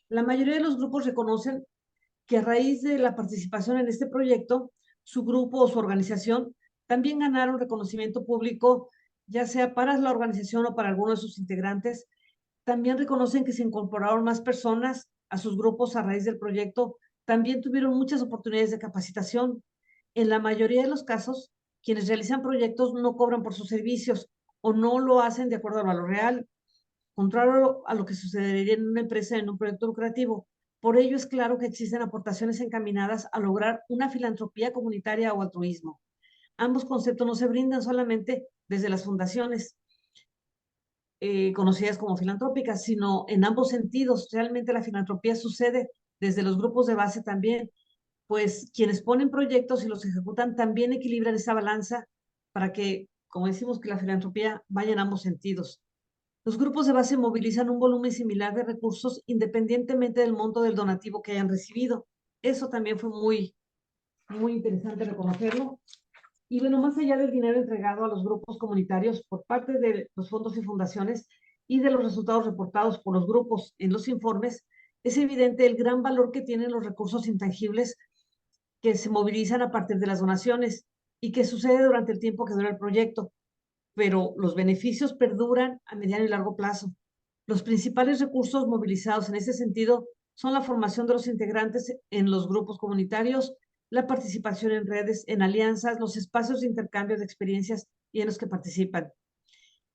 La mayoría de los grupos reconocen que a raíz de la participación en este proyecto, su grupo o su organización también ganaron reconocimiento público, ya sea para la organización o para alguno de sus integrantes. También reconocen que se incorporaron más personas a sus grupos a raíz del proyecto. También tuvieron muchas oportunidades de capacitación. En la mayoría de los casos, quienes realizan proyectos no cobran por sus servicios o no lo hacen de acuerdo al valor real, contrario a lo que sucedería en una empresa en un proyecto lucrativo. Por ello es claro que existen aportaciones encaminadas a lograr una filantropía comunitaria o altruismo. Ambos conceptos no se brindan solamente desde las fundaciones, conocidas como filantrópicas, sino en ambos sentidos. Realmente la filantropía sucede desde los grupos de base también, pues quienes ponen proyectos y los ejecutan también equilibran esa balanza para que, como decimos, que la filantropía vaya en ambos sentidos. Los grupos de base movilizan un volumen similar de recursos independientemente del monto del donativo que hayan recibido. Eso también fue muy, muy interesante reconocerlo. Y bueno, más allá del dinero entregado a los grupos comunitarios por parte de los fondos y fundaciones y de los resultados reportados por los grupos en los informes, es evidente el gran valor que tienen los recursos intangibles que se movilizan a partir de las donaciones y que sucede durante el tiempo que dura el proyecto, pero los beneficios perduran a mediano y largo plazo. Los principales recursos movilizados en ese sentido son la formación de los integrantes en los grupos comunitarios, la participación en redes, en alianzas, los espacios de intercambio de experiencias y en los que participan.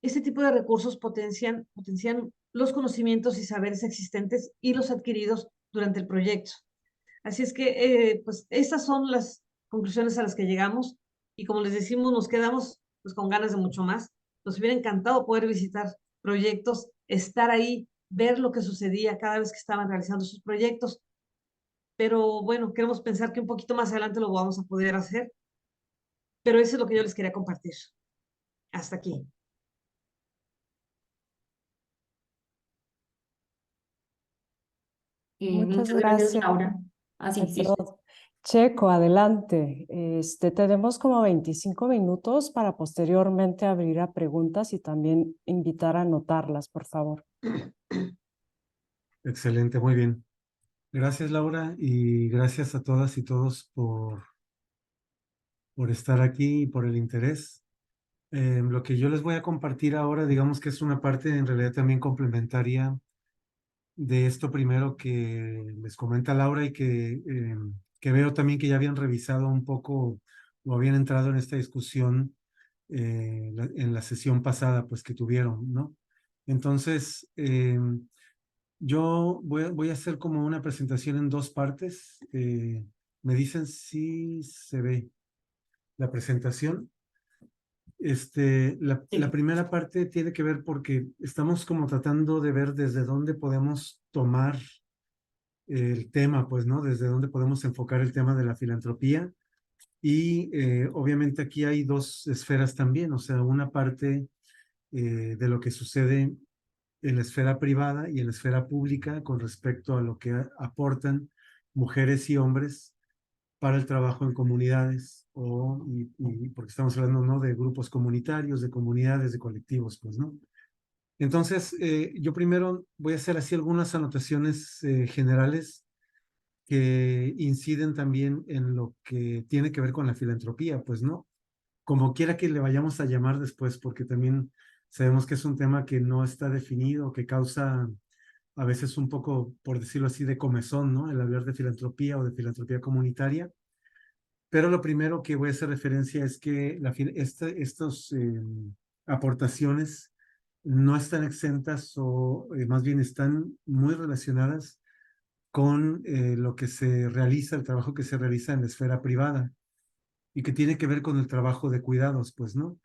Este tipo de recursos potencian los conocimientos y saberes existentes y los adquiridos durante el proyecto. Así es que, pues, estas son las conclusiones a las que llegamos y como les decimos, nos quedamos pues con ganas de mucho más. Nos hubiera encantado poder visitar proyectos, estar ahí, ver lo que sucedía cada vez que estaban realizando sus proyectos, pero bueno, queremos pensar que un poquito más adelante lo vamos a poder hacer, pero eso es lo que yo les quería compartir. Hasta aquí. Muchas Muchas gracias, gracias. Laura. Así, Ay, sí. perdón. Checo, adelante. Tenemos como 25 minutos para posteriormente abrir a preguntas y también invitar a anotarlas, por favor. Excelente, muy bien. Gracias, Laura, y gracias a todas y todos por estar aquí y por el interés. Lo que yo les voy a compartir ahora, digamos que es una parte en realidad también complementaria de esto primero que les comenta Laura y que veo también que ya habían revisado un poco o habían entrado en esta discusión en la sesión pasada, pues que tuvieron, ¿no? Entonces, yo voy a hacer como una presentación en dos partes. Me dicen si se ve la presentación. La Sí. primera parte tiene que ver porque estamos como tratando de ver desde dónde podemos tomar el tema, pues, ¿no? Desde dónde podemos enfocar el tema de la filantropía. Y obviamente aquí hay dos esferas también, o sea, una parte de lo que sucede en la esfera privada y en la esfera pública con respecto a lo que aportan mujeres y hombres para el trabajo en comunidades y porque estamos hablando, ¿no? De grupos comunitarios, de comunidades, de colectivos, pues, ¿no? Entonces, yo primero voy a hacer así algunas anotaciones generales que inciden también en lo que tiene que ver con la filantropía, pues, ¿no? Como quiera que le vayamos a llamar después, porque también sabemos que es un tema que no está definido, que causa a veces un poco, por decirlo así, de comezón, ¿no? El hablar de filantropía o de filantropía comunitaria. Pero lo primero que voy a hacer referencia es que estas aportaciones no están exentas o más bien están muy relacionadas con lo que se realiza, el trabajo que se realiza en la esfera privada y que tiene que ver con el trabajo de cuidados, pues, ¿no?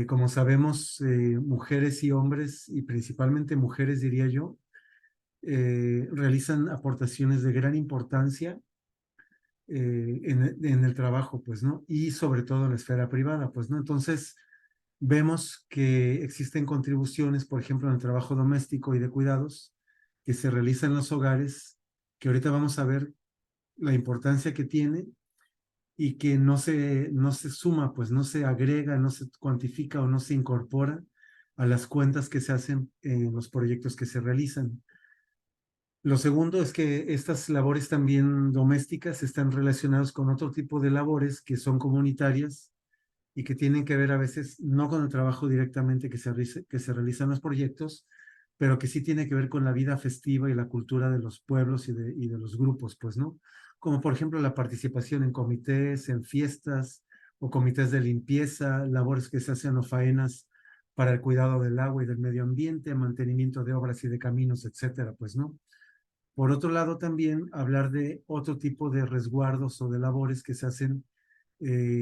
Como sabemos, mujeres y hombres, y principalmente mujeres, diría yo, realizan aportaciones de gran importancia en el trabajo, pues, ¿no? Y sobre todo en la esfera privada, pues, ¿no? Entonces, vemos que existen contribuciones, por ejemplo, en el trabajo doméstico y de cuidados que se realizan en los hogares, que ahorita vamos a ver la importancia que tiene y que no se suma, pues no se agrega, no se cuantifica o no se incorpora a las cuentas que se hacen en los proyectos que se realizan. Lo segundo es que estas labores también domésticas están relacionadas con otro tipo de labores que son comunitarias y que tienen que ver a veces no con el trabajo directamente que se realizan los proyectos, pero que sí tiene que ver con la vida festiva y la cultura de los pueblos y de los grupos, pues, ¿no? Como por ejemplo la participación en comités, en fiestas o comités de limpieza, labores que se hacen o faenas para el cuidado del agua y del medio ambiente, mantenimiento de obras y de caminos, etcétera, pues, ¿no? Por otro lado, también hablar de otro tipo de resguardos o de labores que se hacen,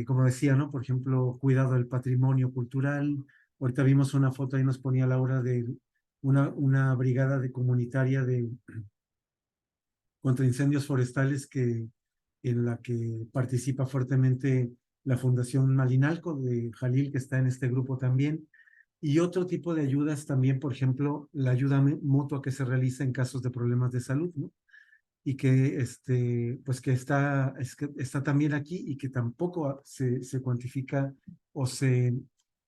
como decía, ¿no? Por ejemplo, cuidado del patrimonio cultural. Ahorita vimos una foto, ahí nos ponía Laura, de una brigada de comunitaria contra incendios forestales en la que participa fuertemente la Fundación Malinalco de Jalil, que está en este grupo también. Y otro tipo de ayudas también, por ejemplo, la ayuda mutua que se realiza en casos de problemas de salud, ¿no? Y que, pues que está también aquí y que tampoco se cuantifica o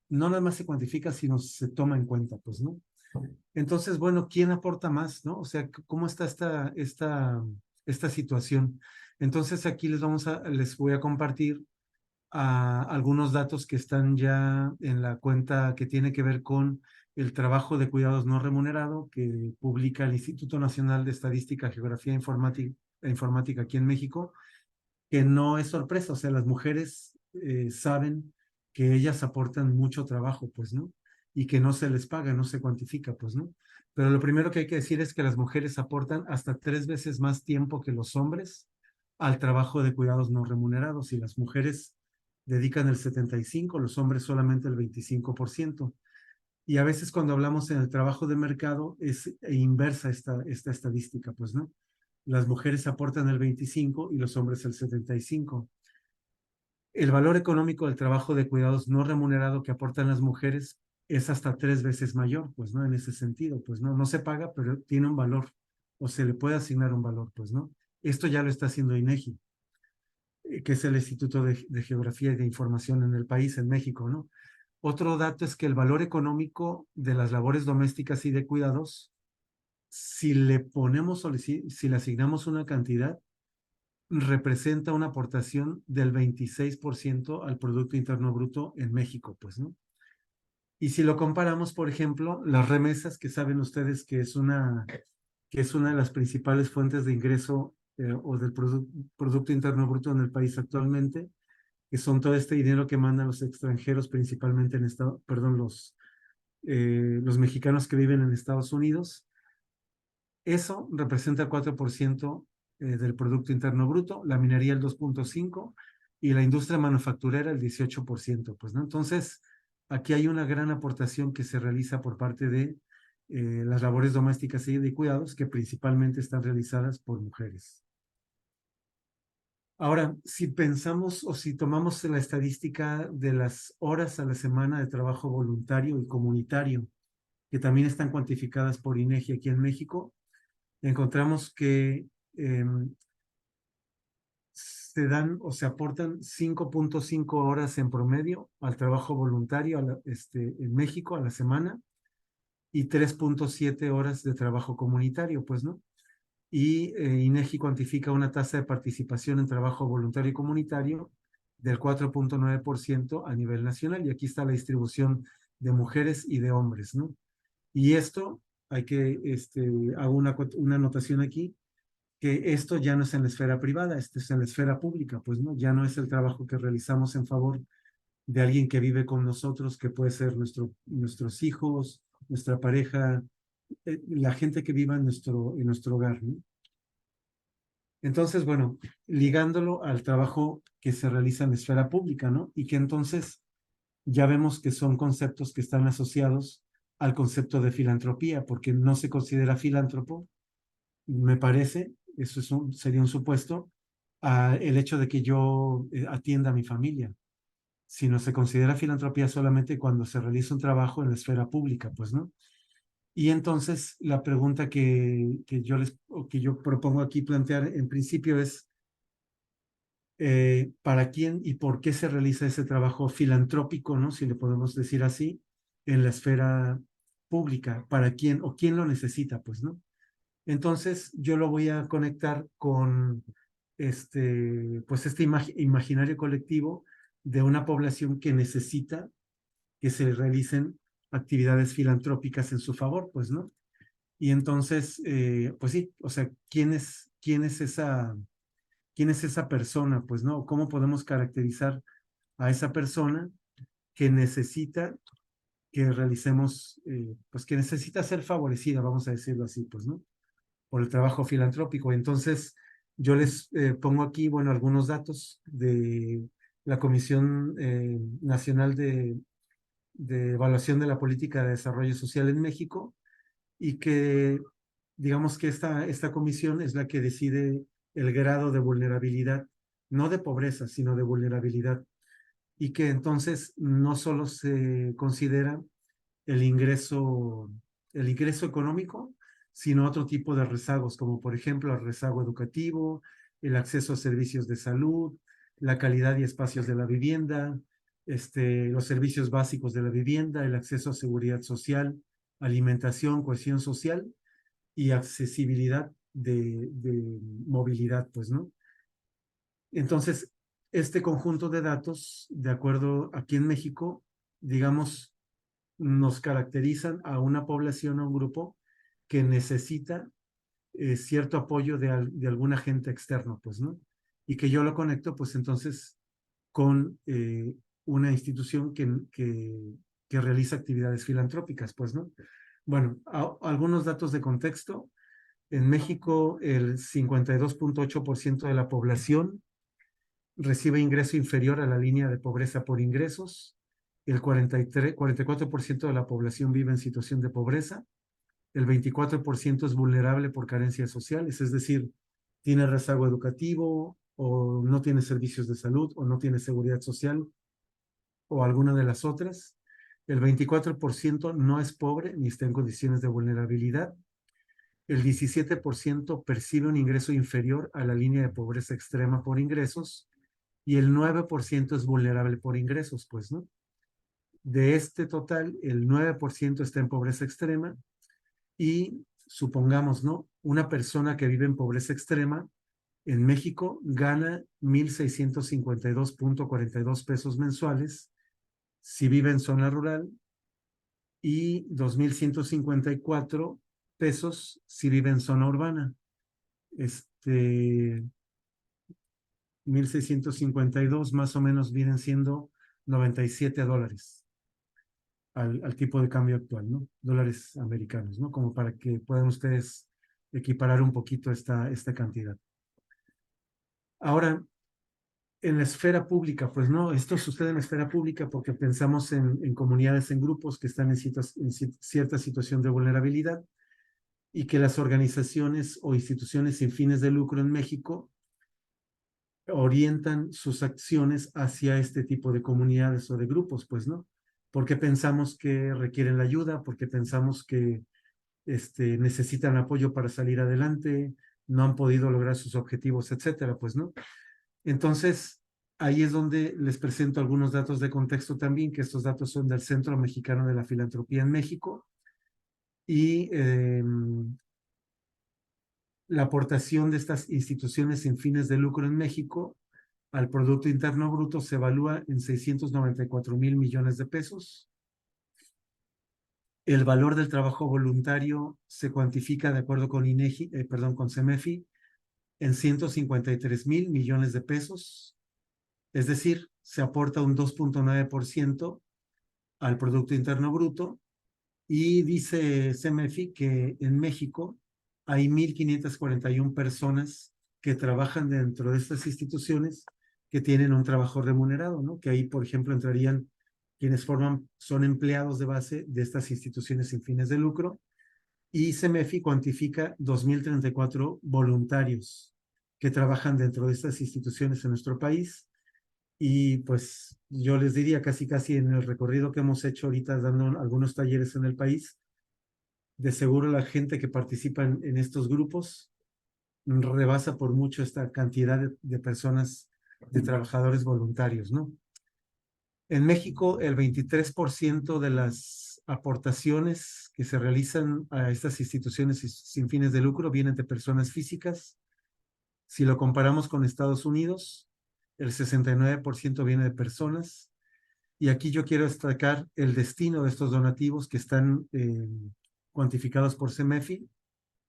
no nada más se cuantifica, sino se toma en cuenta, pues, ¿no? Entonces, bueno, ¿quién aporta más, no? O sea, ¿cómo está esta esta situación. Entonces aquí les voy a compartir algunos datos que están ya en la cuenta que tiene que ver con el trabajo de cuidados no remunerado que publica el Instituto Nacional de Estadística, Geografía e Informática aquí en México, que no es sorpresa, o sea, las mujeres saben que ellas aportan mucho trabajo, pues, ¿no? Y que no se les paga, no se cuantifica, pues, ¿no? Pero lo primero que hay que decir es que las mujeres aportan hasta 3 veces más tiempo que los hombres al trabajo de cuidados no remunerados, y las mujeres dedican el 75%, los hombres solamente el 25%. Y a veces cuando hablamos en el trabajo de mercado es inversa esta estadística, pues, ¿no? Las mujeres aportan el 25% y los hombres el 75%. El valor económico del trabajo de cuidados no remunerado que aportan las mujeres es hasta 3 veces mayor, pues, ¿no? En ese sentido, pues, ¿no? No se paga, pero tiene un valor, o se le puede asignar un valor, pues, ¿no? Esto ya lo está haciendo INEGI, que es el Instituto de Geografía y de Información en el país, en México, ¿no? Otro dato es que el valor económico de las labores domésticas y de cuidados, si le ponemos o si le asignamos una cantidad, representa una aportación del 26% al Producto Interno Bruto en México, pues, ¿no? Y si lo comparamos, por ejemplo, las remesas, que saben ustedes que es una de las principales fuentes de ingreso o del Producto Interno Bruto en el país actualmente, que son todo este dinero que mandan los extranjeros, principalmente los mexicanos que viven en Estados Unidos. Eso representa el 4% del Producto Interno Bruto, la minería el 2.5% y la industria manufacturera el 18%, pues, ¿no? Entonces, aquí hay una gran aportación que se realiza por parte de las labores domésticas y de cuidados, que principalmente están realizadas por mujeres. Ahora, si pensamos o si tomamos la estadística de las horas a la semana de trabajo voluntario y comunitario, que también están cuantificadas por INEGI aquí en México, encontramos que se dan o se aportan 5.5 horas en promedio al trabajo voluntario en México a la semana, y 3.7 horas de trabajo comunitario, pues, ¿no? Y INEGI cuantifica una tasa de participación en trabajo voluntario y comunitario del 4.9% a nivel nacional, y aquí está la distribución de mujeres y de hombres, ¿no? Y esto, hago una anotación aquí, que esto ya no es en la esfera privada, esto es en la esfera pública, pues, ¿no? Ya no es el trabajo que realizamos en favor de alguien que vive con nosotros, que puede ser nuestros hijos, nuestra pareja, la gente que viva en nuestro hogar, ¿no? Entonces, bueno, ligándolo al trabajo que se realiza en la esfera pública, ¿no? Y que entonces ya vemos que son conceptos que están asociados al concepto de filantropía, porque no se considera filántropo, me parece, eso sería un supuesto, el hecho de que yo atienda a mi familia, sino se considera filantropía solamente cuando se realiza un trabajo en la esfera pública, pues, ¿no? Y entonces la pregunta que yo propongo aquí plantear en principio es, ¿para quién y por qué se realiza ese trabajo filantrópico, ¿no? Si le podemos decir así, en la esfera pública? ¿Para quién o quién lo necesita, pues, ¿no? Entonces yo lo voy a conectar con pues este imaginario colectivo de una población que necesita que se realicen actividades filantrópicas en su favor, pues, ¿no? Y entonces, pues sí, o sea, ¿quién es esa persona, pues, ¿no? ¿Cómo podemos caracterizar a esa persona que necesita que realicemos, pues que necesita ser favorecida, vamos a decirlo así, pues, ¿no? Por el trabajo filantrópico? Entonces, yo les pongo aquí, bueno, algunos datos de la Comisión Nacional de Evaluación de la Política de Desarrollo Social en México, y que digamos que esta comisión es la que decide el grado de vulnerabilidad, no de pobreza, sino de vulnerabilidad, y que entonces no solo se considera el ingreso económico, sino otro tipo de rezagos, como por ejemplo el rezago educativo, el acceso a servicios de salud, la calidad y espacios de la vivienda, los servicios básicos de la vivienda, el acceso a seguridad social, alimentación, cohesión social y accesibilidad de movilidad, pues, ¿no? Entonces, este conjunto de datos, de acuerdo aquí en México, digamos, nos caracterizan a una población, a un grupo que necesita cierto apoyo de algún agente externo, pues, ¿no? Y que yo lo conecto, pues, entonces, con una institución que realiza actividades filantrópicas, pues, ¿no? Bueno, algunos datos de contexto. En México, el 52.8% de la población recibe ingreso inferior a la línea de pobreza por ingresos. El 44% de la población vive en situación de pobreza. El 24% es vulnerable por carencias sociales, es decir, tiene rezago educativo o no tiene servicios de salud o no tiene seguridad social o alguna de las otras. El 24% no es pobre ni está en condiciones de vulnerabilidad. El 17% percibe un ingreso inferior a la línea de pobreza extrema por ingresos y el 9% es vulnerable por ingresos, pues, ¿no? De este total, el 9% está en pobreza extrema y supongamos, ¿no? Una persona que vive en pobreza extrema en México gana 1,652.42 pesos mensuales si vive en zona rural y 2,154 pesos si vive en zona urbana. 1,652 más o menos vienen siendo $97 al tipo de cambio actual, ¿no? Dólares americanos, ¿no? Como para que puedan ustedes equiparar un poquito esta cantidad. Ahora, en la esfera pública, pues no, esto sucede en la esfera pública porque pensamos en comunidades, en grupos que están en cierta situación de vulnerabilidad y que las organizaciones o instituciones sin fines de lucro en México orientan sus acciones hacia este tipo de comunidades o de grupos, pues, ¿no? Porque pensamos que requieren la ayuda, porque pensamos que necesitan apoyo para salir adelante, no han podido lograr sus objetivos, etcétera, pues, ¿no? Entonces, ahí es donde les presento algunos datos de contexto también, que estos datos son del Centro Mexicano de la Filantropía en México, y la aportación de estas instituciones sin fines de lucro en México al Producto Interno Bruto se evalúa en 694,000 millones de pesos. El valor del trabajo voluntario se cuantifica de acuerdo con con CEMEFI en 153,000 millones de pesos. Es decir, se aporta un 2.9% al Producto Interno Bruto y dice CEMEFI que en México hay 1,541 personas que trabajan dentro de estas instituciones que tienen un trabajo remunerado, ¿no? Que ahí, por ejemplo, entrarían quienes son empleados de base de estas instituciones sin fines de lucro, y CEMEFI cuantifica 2,034 voluntarios que trabajan dentro de estas instituciones en nuestro país. Y pues yo les diría casi en el recorrido que hemos hecho ahorita dando algunos talleres en el país, de seguro la gente que participa en estos grupos rebasa por mucho esta cantidad de personas, de trabajadores voluntarios, ¿no? En México, el 23% de las aportaciones que se realizan a estas instituciones sin fines de lucro vienen de personas físicas. Si lo comparamos con Estados Unidos, el 69% viene de personas. Y aquí yo quiero destacar el destino de estos donativos que están cuantificados por CEMEFI.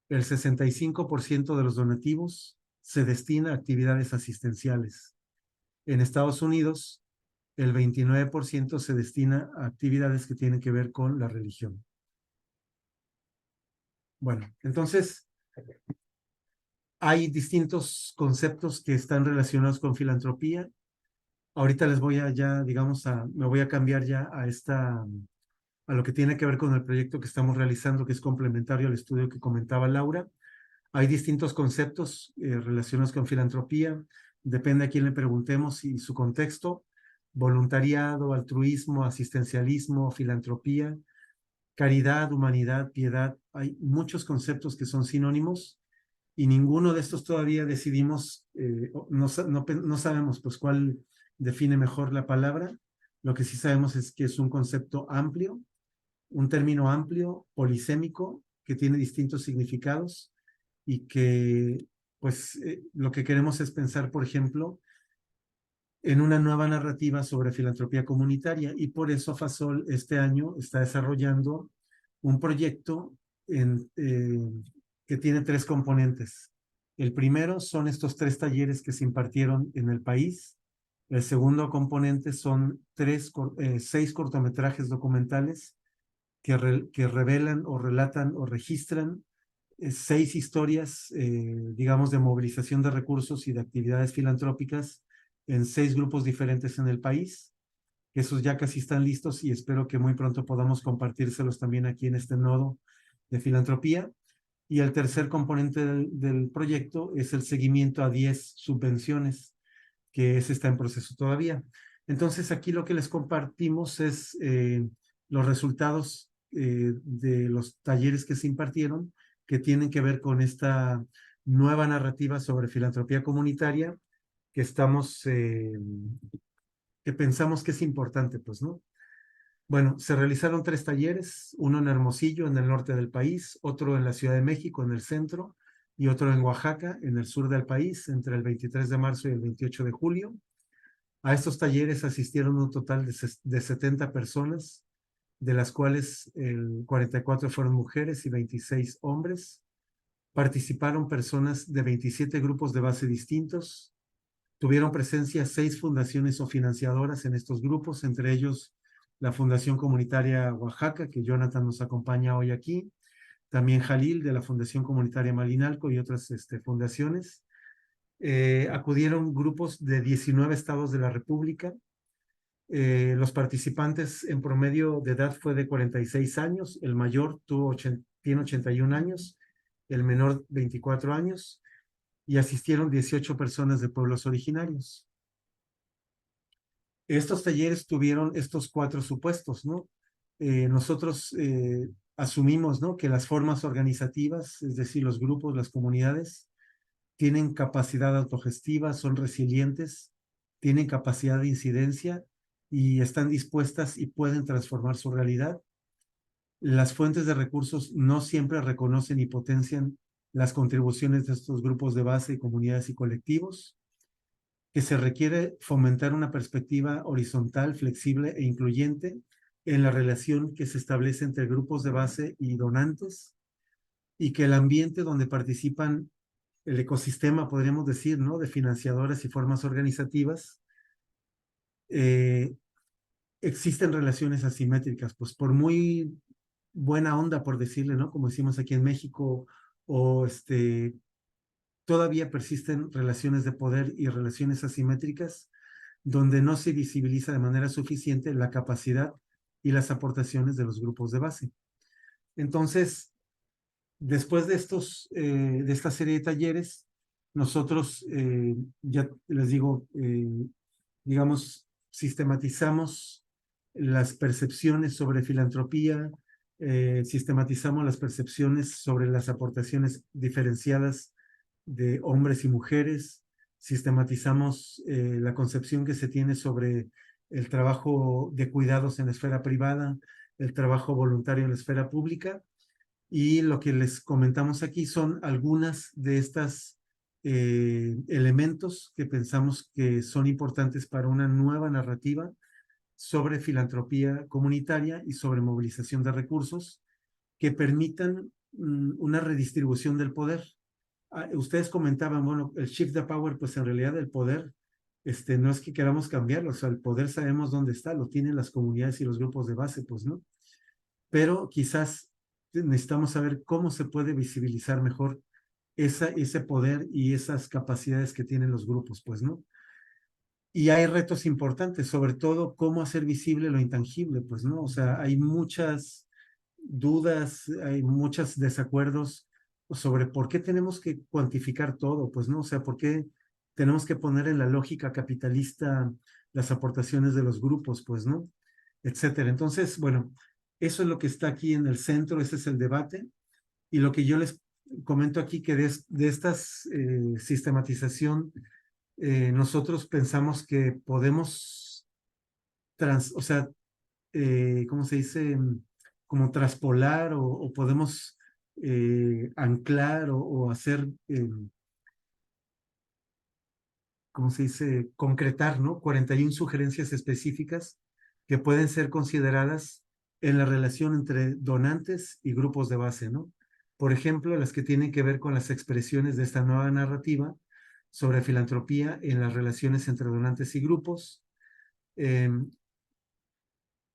El 65% de los donativos se destina a actividades asistenciales. En Estados Unidos, el 29% se destina a actividades que tienen que ver con la religión. Bueno, entonces, hay distintos conceptos que están relacionados con filantropía. Ahorita les voy a me voy a cambiar ya a lo que tiene que ver con el proyecto que estamos realizando, que es complementario al estudio que comentaba Laura. Hay distintos conceptos relacionados con filantropía, depende a quién le preguntemos y su contexto: voluntariado, altruismo, asistencialismo, filantropía, caridad, humanidad, piedad. Hay muchos conceptos que son sinónimos y ninguno de estos todavía decidimos, no sabemos pues cuál define mejor la palabra. Lo que sí sabemos es que es un concepto amplio, un término amplio, polisémico, que tiene distintos significados y que pues lo que queremos es pensar, por ejemplo, en una nueva narrativa sobre filantropía comunitaria, y por eso FASOL este año está desarrollando un proyecto que tiene 3 componentes. El primero son estos 3 talleres que se impartieron en el país. El segundo componente son 6 cortometrajes documentales que revelan o relatan o registran 6 historias, digamos, de movilización de recursos y de actividades filantrópicas en 6 grupos diferentes en el país. Esos ya casi están listos y espero que muy pronto podamos compartírselos también aquí en este nodo de filantropía. Y el tercer componente del proyecto es el seguimiento a 10 subvenciones, que ese está en proceso todavía. Entonces aquí lo que les compartimos es los resultados de los talleres que se impartieron, que tienen que ver con esta nueva narrativa sobre filantropía comunitaria que que pensamos que es importante, pues, ¿no? Bueno, se realizaron 3 talleres, uno en Hermosillo, en el norte del país, otro en la Ciudad de México, en el centro, y otro en Oaxaca, en el sur del país, entre el 23 de marzo y el 28 de julio. A estos talleres asistieron un total de 70 personas, de las cuales el 44 fueron mujeres y 26 hombres. Participaron personas de 27 grupos de base distintos. Tuvieron presencia 6 fundaciones o financiadoras en estos grupos, entre ellos la Fundación Comunitaria Oaxaca, que Jonathan nos acompaña hoy aquí, también Jalil de la Fundación Comunitaria Malinalco y otras fundaciones. Acudieron grupos de 19 estados de la República. Los participantes en promedio de edad fue de 46 años, el mayor tiene 81 años, el menor 24 años, y asistieron 18 personas de pueblos originarios. Estos talleres tuvieron estos 4 supuestos, ¿no? Nosotros asumimos, ¿no?, que las formas organizativas, es decir, los grupos, las comunidades, tienen capacidad autogestiva, son resilientes, tienen capacidad de incidencia y están dispuestas y pueden transformar su realidad. Las fuentes de recursos no siempre reconocen y potencian las contribuciones de estos grupos de base y comunidades y colectivos, que se requiere fomentar una perspectiva horizontal, flexible e incluyente en la relación que se establece entre grupos de base y donantes, y que el ambiente donde participan, el ecosistema, podríamos decir, ¿no?, de financiadoras y formas organizativas, existen relaciones asimétricas, pues por muy buena onda, por decirle, ¿no?, como decimos aquí en México, o todavía persisten relaciones de poder y relaciones asimétricas donde no se visibiliza de manera suficiente la capacidad y las aportaciones de los grupos de base. Entonces, después de esta serie de talleres, nosotros, ya les digo, digamos, sistematizamos las percepciones sobre filantropía, sistematizamos las percepciones sobre las aportaciones diferenciadas de hombres y mujeres, sistematizamos la concepción que se tiene sobre el trabajo de cuidados en la esfera privada, el trabajo voluntario en la esfera pública, y lo que les comentamos aquí son algunas de estas elementos que pensamos que son importantes para una nueva narrativa sobre filantropía comunitaria y sobre movilización de recursos que permitan una redistribución del poder. Ustedes comentaban, bueno, el shift the power, pues en realidad el poder, no es que queramos cambiarlo, o sea, el poder sabemos dónde está, lo tienen las comunidades y los grupos de base, pues, ¿no? Pero quizás necesitamos saber cómo se puede visibilizar mejor ese poder y esas capacidades que tienen los grupos, pues, ¿no? Y hay retos importantes, sobre todo cómo hacer visible lo intangible, pues, ¿no? O sea, hay muchas dudas, hay muchos desacuerdos sobre por qué tenemos que cuantificar todo, pues, ¿no? O sea, por qué tenemos que poner en la lógica capitalista las aportaciones de los grupos, pues, ¿no? Etcétera. Entonces, bueno, eso es lo que está aquí en el centro, ese es el debate. Y lo que yo les comento aquí, que de esta sistematización, nosotros pensamos que podemos, o sea, ¿cómo se dice? Como traspolar o podemos anclar o hacer, ¿cómo se dice? Concretar, ¿no? 41 sugerencias específicas que pueden ser consideradas en la relación entre donantes y grupos de base, ¿no? Por ejemplo, las que tienen que ver con las expresiones de esta nueva narrativa sobre filantropía en las relaciones entre donantes y grupos,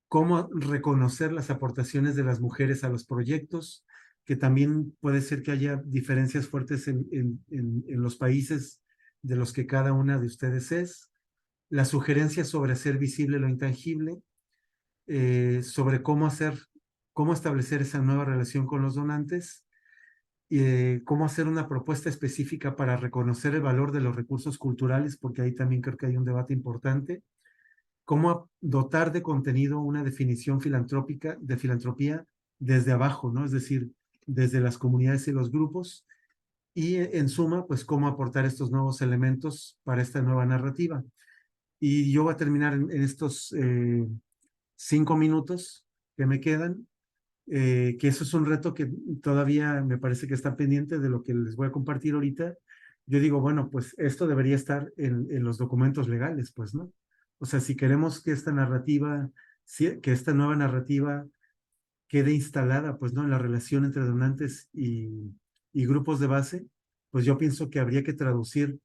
cómo reconocer las aportaciones de las mujeres a los proyectos, que también puede ser que haya diferencias fuertes en los países de los que cada una de ustedes es, las sugerencias sobre hacer visible lo intangible, sobre cómo establecer esa nueva relación con los donantes, cómo hacer una propuesta específica para reconocer el valor de los recursos culturales, porque ahí también creo que hay un debate importante, cómo dotar de contenido una definición filantrópica de filantropía desde abajo, ¿no? Es decir, desde las comunidades y los grupos, y en suma, pues cómo aportar estos nuevos elementos para esta nueva narrativa. Y yo voy a terminar en estos 5 minutos que me quedan, que eso es un reto que todavía me parece que está pendiente de lo que les voy a compartir ahorita. Yo digo, bueno, pues esto debería estar en los documentos legales, pues, ¿no? O sea, si queremos que esta narrativa, que esta nueva narrativa quede instalada, pues, ¿no? En la relación entre donantes y grupos de base, pues yo pienso que habría que traducir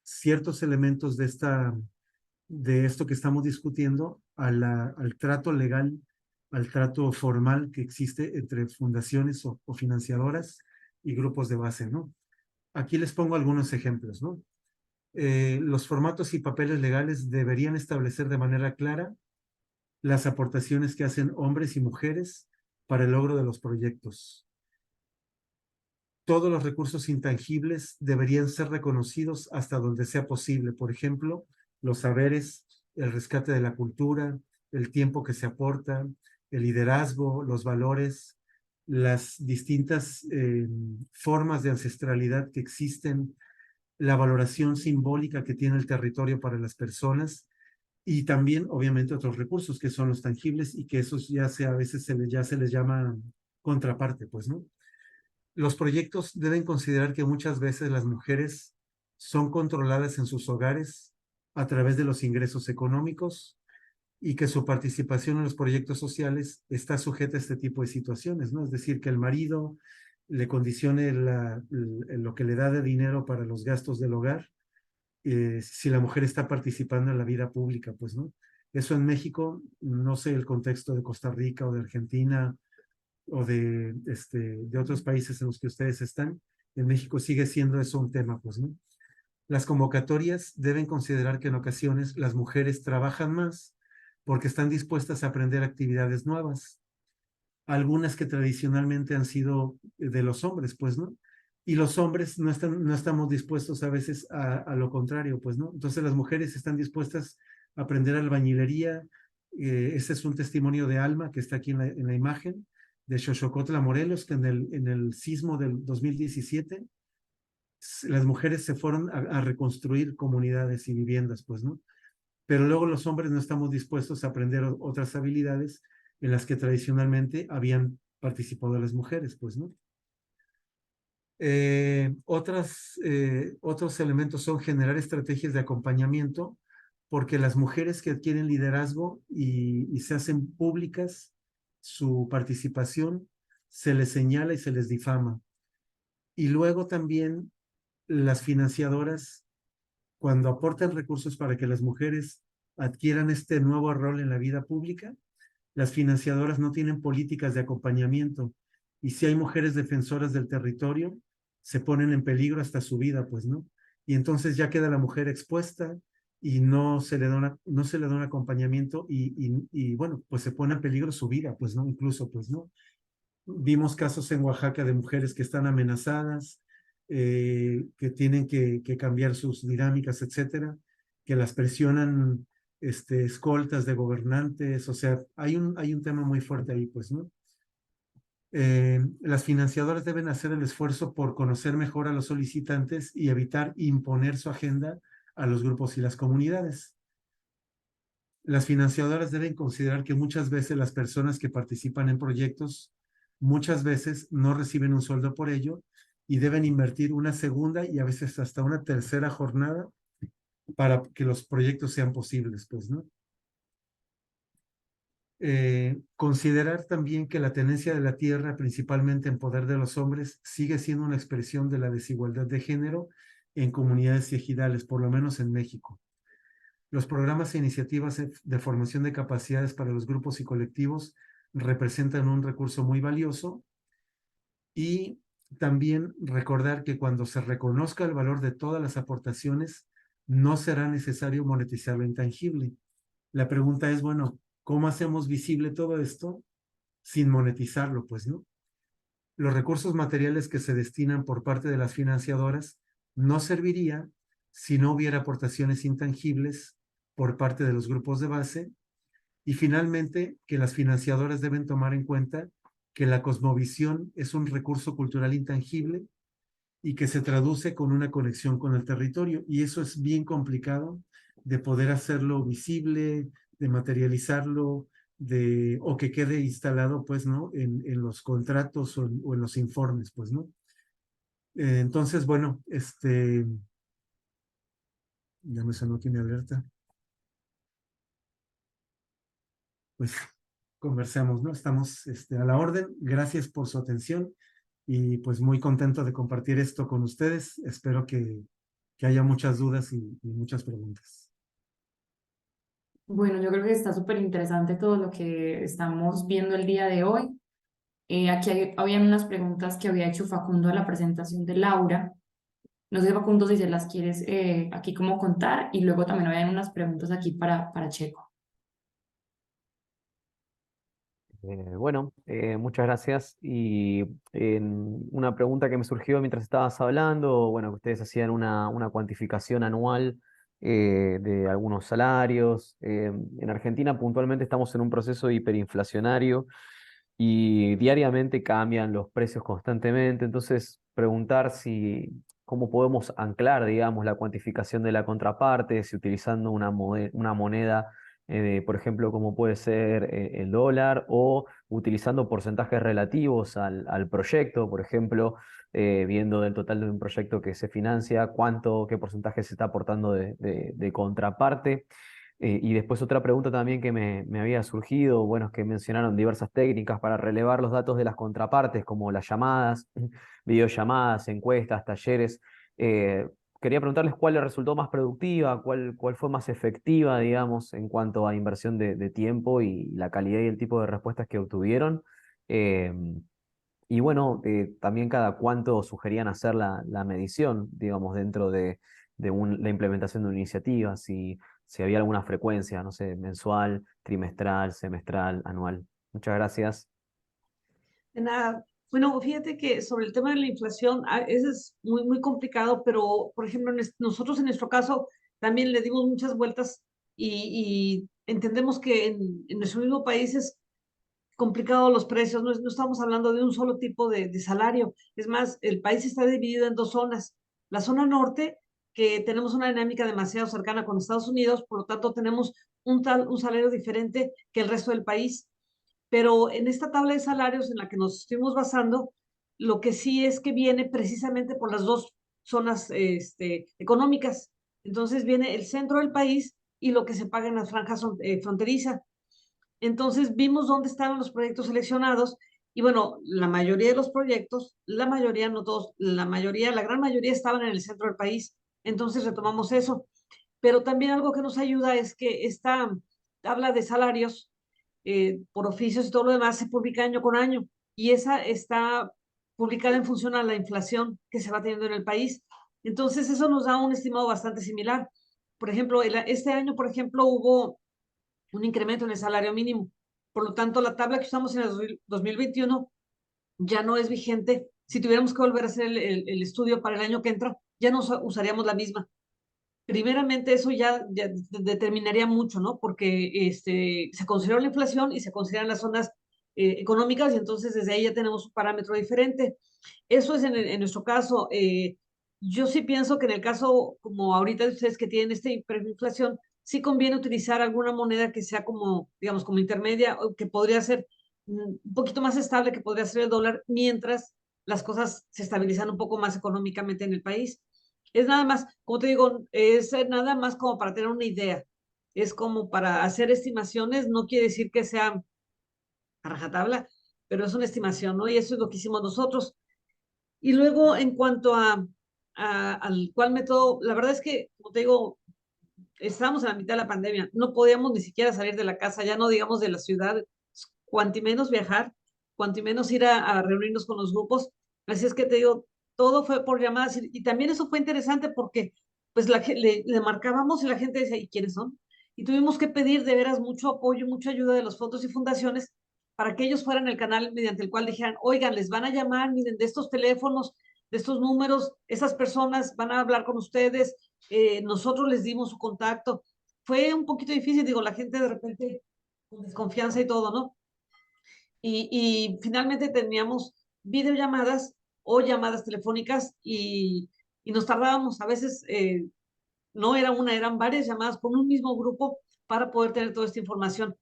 ciertos elementos de esto que estamos discutiendo al trato legal, al trato formal que existe entre fundaciones o financiadoras y grupos de base, ¿no? Aquí les pongo algunos ejemplos, ¿no? Los formatos y papeles legales deberían establecer de manera clara las aportaciones que hacen hombres y mujeres para el logro de los proyectos. Todos los recursos intangibles deberían ser reconocidos hasta donde sea posible. Por ejemplo, los saberes, el rescate de la cultura, el tiempo que se aporta, el liderazgo, los valores, las distintas formas de ancestralidad que existen, la valoración simbólica que tiene el territorio para las personas y también, obviamente, otros recursos que son los tangibles y que esos a veces ya se les llama contraparte, pues, ¿no? Los proyectos deben considerar que muchas veces las mujeres son controladas en sus hogares a través de los ingresos económicos y que su participación en los proyectos sociales está sujeta a este tipo de situaciones, ¿no? Es decir, que el marido le condicione lo que le da de dinero para los gastos del hogar, si la mujer está participando en la vida pública, pues, ¿no? Eso en México, no sé el contexto de Costa Rica o de Argentina o de otros países en los que ustedes están, en México sigue siendo eso un tema, pues, ¿no? Las convocatorias deben considerar que en ocasiones las mujeres trabajan más porque están dispuestas a aprender actividades nuevas, algunas que tradicionalmente han sido de los hombres, pues, ¿no? Y los hombres no estamos dispuestos a veces a lo contrario, pues, ¿no? Entonces las mujeres están dispuestas a aprender albañilería. Ese es un testimonio de Alma que está aquí en la imagen, de Xochocotla, Morelos, que en el sismo del 2017 las mujeres se fueron a reconstruir comunidades y viviendas, pues, ¿no? Pero luego los hombres no estamos dispuestos a aprender otras habilidades en las que tradicionalmente habían participado las mujeres, pues, ¿no? Otros elementos son generar estrategias de acompañamiento, porque las mujeres que adquieren liderazgo y se hacen públicas su participación, se les señala y se les difama. Y luego también las financiadoras, cuando aportan recursos para que las mujeres adquieran este nuevo rol en la vida pública, las financiadoras no tienen políticas de acompañamiento. Y si hay mujeres defensoras del territorio, se ponen en peligro hasta su vida, pues, ¿no? Y entonces ya queda la mujer expuesta y no se le da un acompañamiento y bueno, pues se pone en peligro su vida, pues, ¿no? Incluso, pues, ¿no? Vimos casos en Oaxaca de mujeres que están amenazadas, que tienen que cambiar sus dinámicas, etcétera, que las presionan escoltas de gobernantes, o sea, hay un tema muy fuerte ahí, pues, ¿no? Las financiadoras deben hacer el esfuerzo por conocer mejor a los solicitantes y evitar imponer su agenda a los grupos y las comunidades. Las financiadoras deben considerar que muchas veces las personas que participan en proyectos muchas veces no reciben un sueldo por ello y deben invertir una segunda y a veces hasta una tercera jornada para que los proyectos sean posibles, pues, ¿no? Considerar también que la tenencia de la tierra, principalmente en poder de los hombres, sigue siendo una expresión de la desigualdad de género en comunidades y ejidales, por lo menos en México. Los programas e iniciativas de formación de capacidades para los grupos y colectivos representan un recurso muy valioso, y también recordar que cuando se reconozca el valor de todas las aportaciones, no será necesario monetizar lo intangible. La pregunta es, bueno, ¿cómo hacemos visible todo esto sin monetizarlo? Pues, ¿no? Los recursos materiales que se destinan por parte de las financiadoras no serviría si no hubiera aportaciones intangibles por parte de los grupos de base. Y finalmente, que las financiadoras deben tomar en cuenta que la cosmovisión es un recurso cultural intangible y que se traduce con una conexión con el territorio. Y eso es bien complicado de poder hacerlo visible, de materializarlo, o que quede instalado, pues, ¿no? En los contratos o en los informes, pues, ¿no? Entonces, bueno, ya me sonó aquí mi alerta. Pues conversemos, ¿no? Estamos a la orden. Gracias por su atención y pues muy contento de compartir esto con ustedes. Espero que haya muchas dudas y muchas preguntas. Bueno, yo creo que está súper interesante todo lo que estamos viendo el día de hoy. Aquí habían unas preguntas que había hecho Facundo a la presentación de Laura. No sé, Facundo, si se las quieres aquí como contar, y luego también habían unas preguntas aquí para Checo. Bueno, muchas gracias. Y una pregunta que me surgió mientras estabas hablando, bueno, que ustedes hacían una cuantificación anual de algunos salarios. En Argentina puntualmente estamos en un proceso hiperinflacionario y diariamente cambian los precios constantemente. Entonces, preguntar si cómo podemos anclar, digamos, la cuantificación de la contraparte, si utilizando una moneda, por ejemplo, como puede ser el dólar, o utilizando porcentajes relativos al proyecto, por ejemplo, viendo del total de un proyecto que se financia, qué porcentaje se está aportando de contraparte. Y después otra pregunta también que me había surgido, bueno, es que mencionaron diversas técnicas para relevar los datos de las contrapartes, como las llamadas, videollamadas, encuestas, talleres. Eh, Quería preguntarles cuál les resultó más productiva, cuál fue más efectiva, digamos, en cuanto a inversión de tiempo y la calidad y el tipo de respuestas que obtuvieron. Eh, y bueno, también cada cuánto sugerían hacer la medición, digamos, dentro de la implementación de una iniciativa, si había alguna frecuencia, no sé, mensual, trimestral, semestral, anual. Muchas gracias. De nada. Bueno, fíjate que sobre el tema de la inflación, eso es muy, muy complicado, pero por ejemplo, nosotros en nuestro caso también le dimos muchas vueltas y entendemos que en nuestro mismo país es complicado los precios, no estamos hablando de un solo tipo de salario. Es más, el país está dividido en dos zonas. La zona norte, que tenemos una dinámica demasiado cercana con Estados Unidos, por lo tanto tenemos un salario diferente que el resto del país. Pero en esta tabla de salarios en la que nos estuvimos basando, lo que sí es que viene precisamente por las dos zonas económicas. Entonces viene el centro del país y lo que se paga en las franjas fronterizas. Entonces vimos dónde estaban los proyectos seleccionados y bueno, la mayoría de los proyectos, la mayoría, no todos, la mayoría, la gran mayoría estaban en el centro del país. Entonces retomamos eso. Pero también algo que nos ayuda es que esta tabla de salarios por oficios y todo lo demás se publica año con año y esa está publicada en función a la inflación que se va teniendo en el país. Entonces eso nos da un estimado bastante similar. Por ejemplo, este año, por ejemplo, hubo un incremento en el salario mínimo. Por lo tanto, la tabla que usamos en el 2021 ya no es vigente. Si tuviéramos que volver a hacer el estudio para el año que entra, ya no usaríamos la misma. Primeramente, eso ya determinaría mucho, ¿no? Porque se considera la inflación y se consideran las zonas económicas y entonces desde ahí ya tenemos un parámetro diferente. Eso es en nuestro caso. Yo sí pienso que en el caso, como ahorita ustedes que tienen esta hiperinflación, sí conviene utilizar alguna moneda que sea como, digamos, como intermedia, o que podría ser un poquito más estable que podría ser el dólar, mientras las cosas se estabilizan un poco más económicamente en el país. Es nada más, como te digo, es nada más como para tener una idea. Es como para hacer estimaciones, no quiere decir que sea a rajatabla, pero es una estimación, ¿no? Y eso es lo que hicimos nosotros. Y luego, en cuanto al cuál método, la verdad es que, como te digo, estábamos en la mitad de la pandemia, no podíamos ni siquiera salir de la casa, ya no digamos de la ciudad, cuanto menos viajar, cuanto menos ir a reunirnos con los grupos. Así es que te digo, todo fue por llamadas y también eso fue interesante porque pues le marcábamos y la gente decía, ¿y quiénes son? Y tuvimos que pedir de veras mucho apoyo, mucha ayuda de los fondos y fundaciones para que ellos fueran el canal mediante el cual dijeran, oigan, les van a llamar, miren, de estos teléfonos, de estos números, esas personas van a hablar con ustedes, nosotros les dimos su contacto. Fue un poquito difícil, digo, la gente de repente con desconfianza y todo, ¿no? Y finalmente teníamos videollamadas o llamadas telefónicas y nos tardábamos, a veces no era una, eran varias llamadas con un mismo grupo para poder tener toda esta información.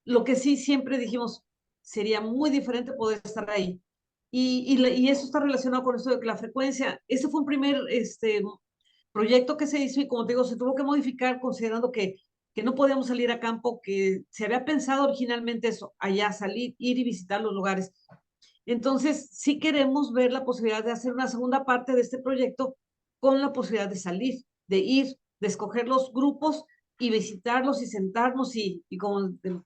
Lo que sí siempre dijimos, sería muy diferente poder estar ahí. Y eso está relacionado con esto de que la frecuencia, este fue un primer proyecto que se hizo y como te digo, se tuvo que modificar considerando que no podíamos salir a campo, que se había pensado originalmente eso, allá salir, ir y visitar los lugares. Entonces, sí queremos ver la posibilidad de hacer una segunda parte de este proyecto con la posibilidad de salir, de ir, de escoger los grupos y visitarlos y sentarnos y como de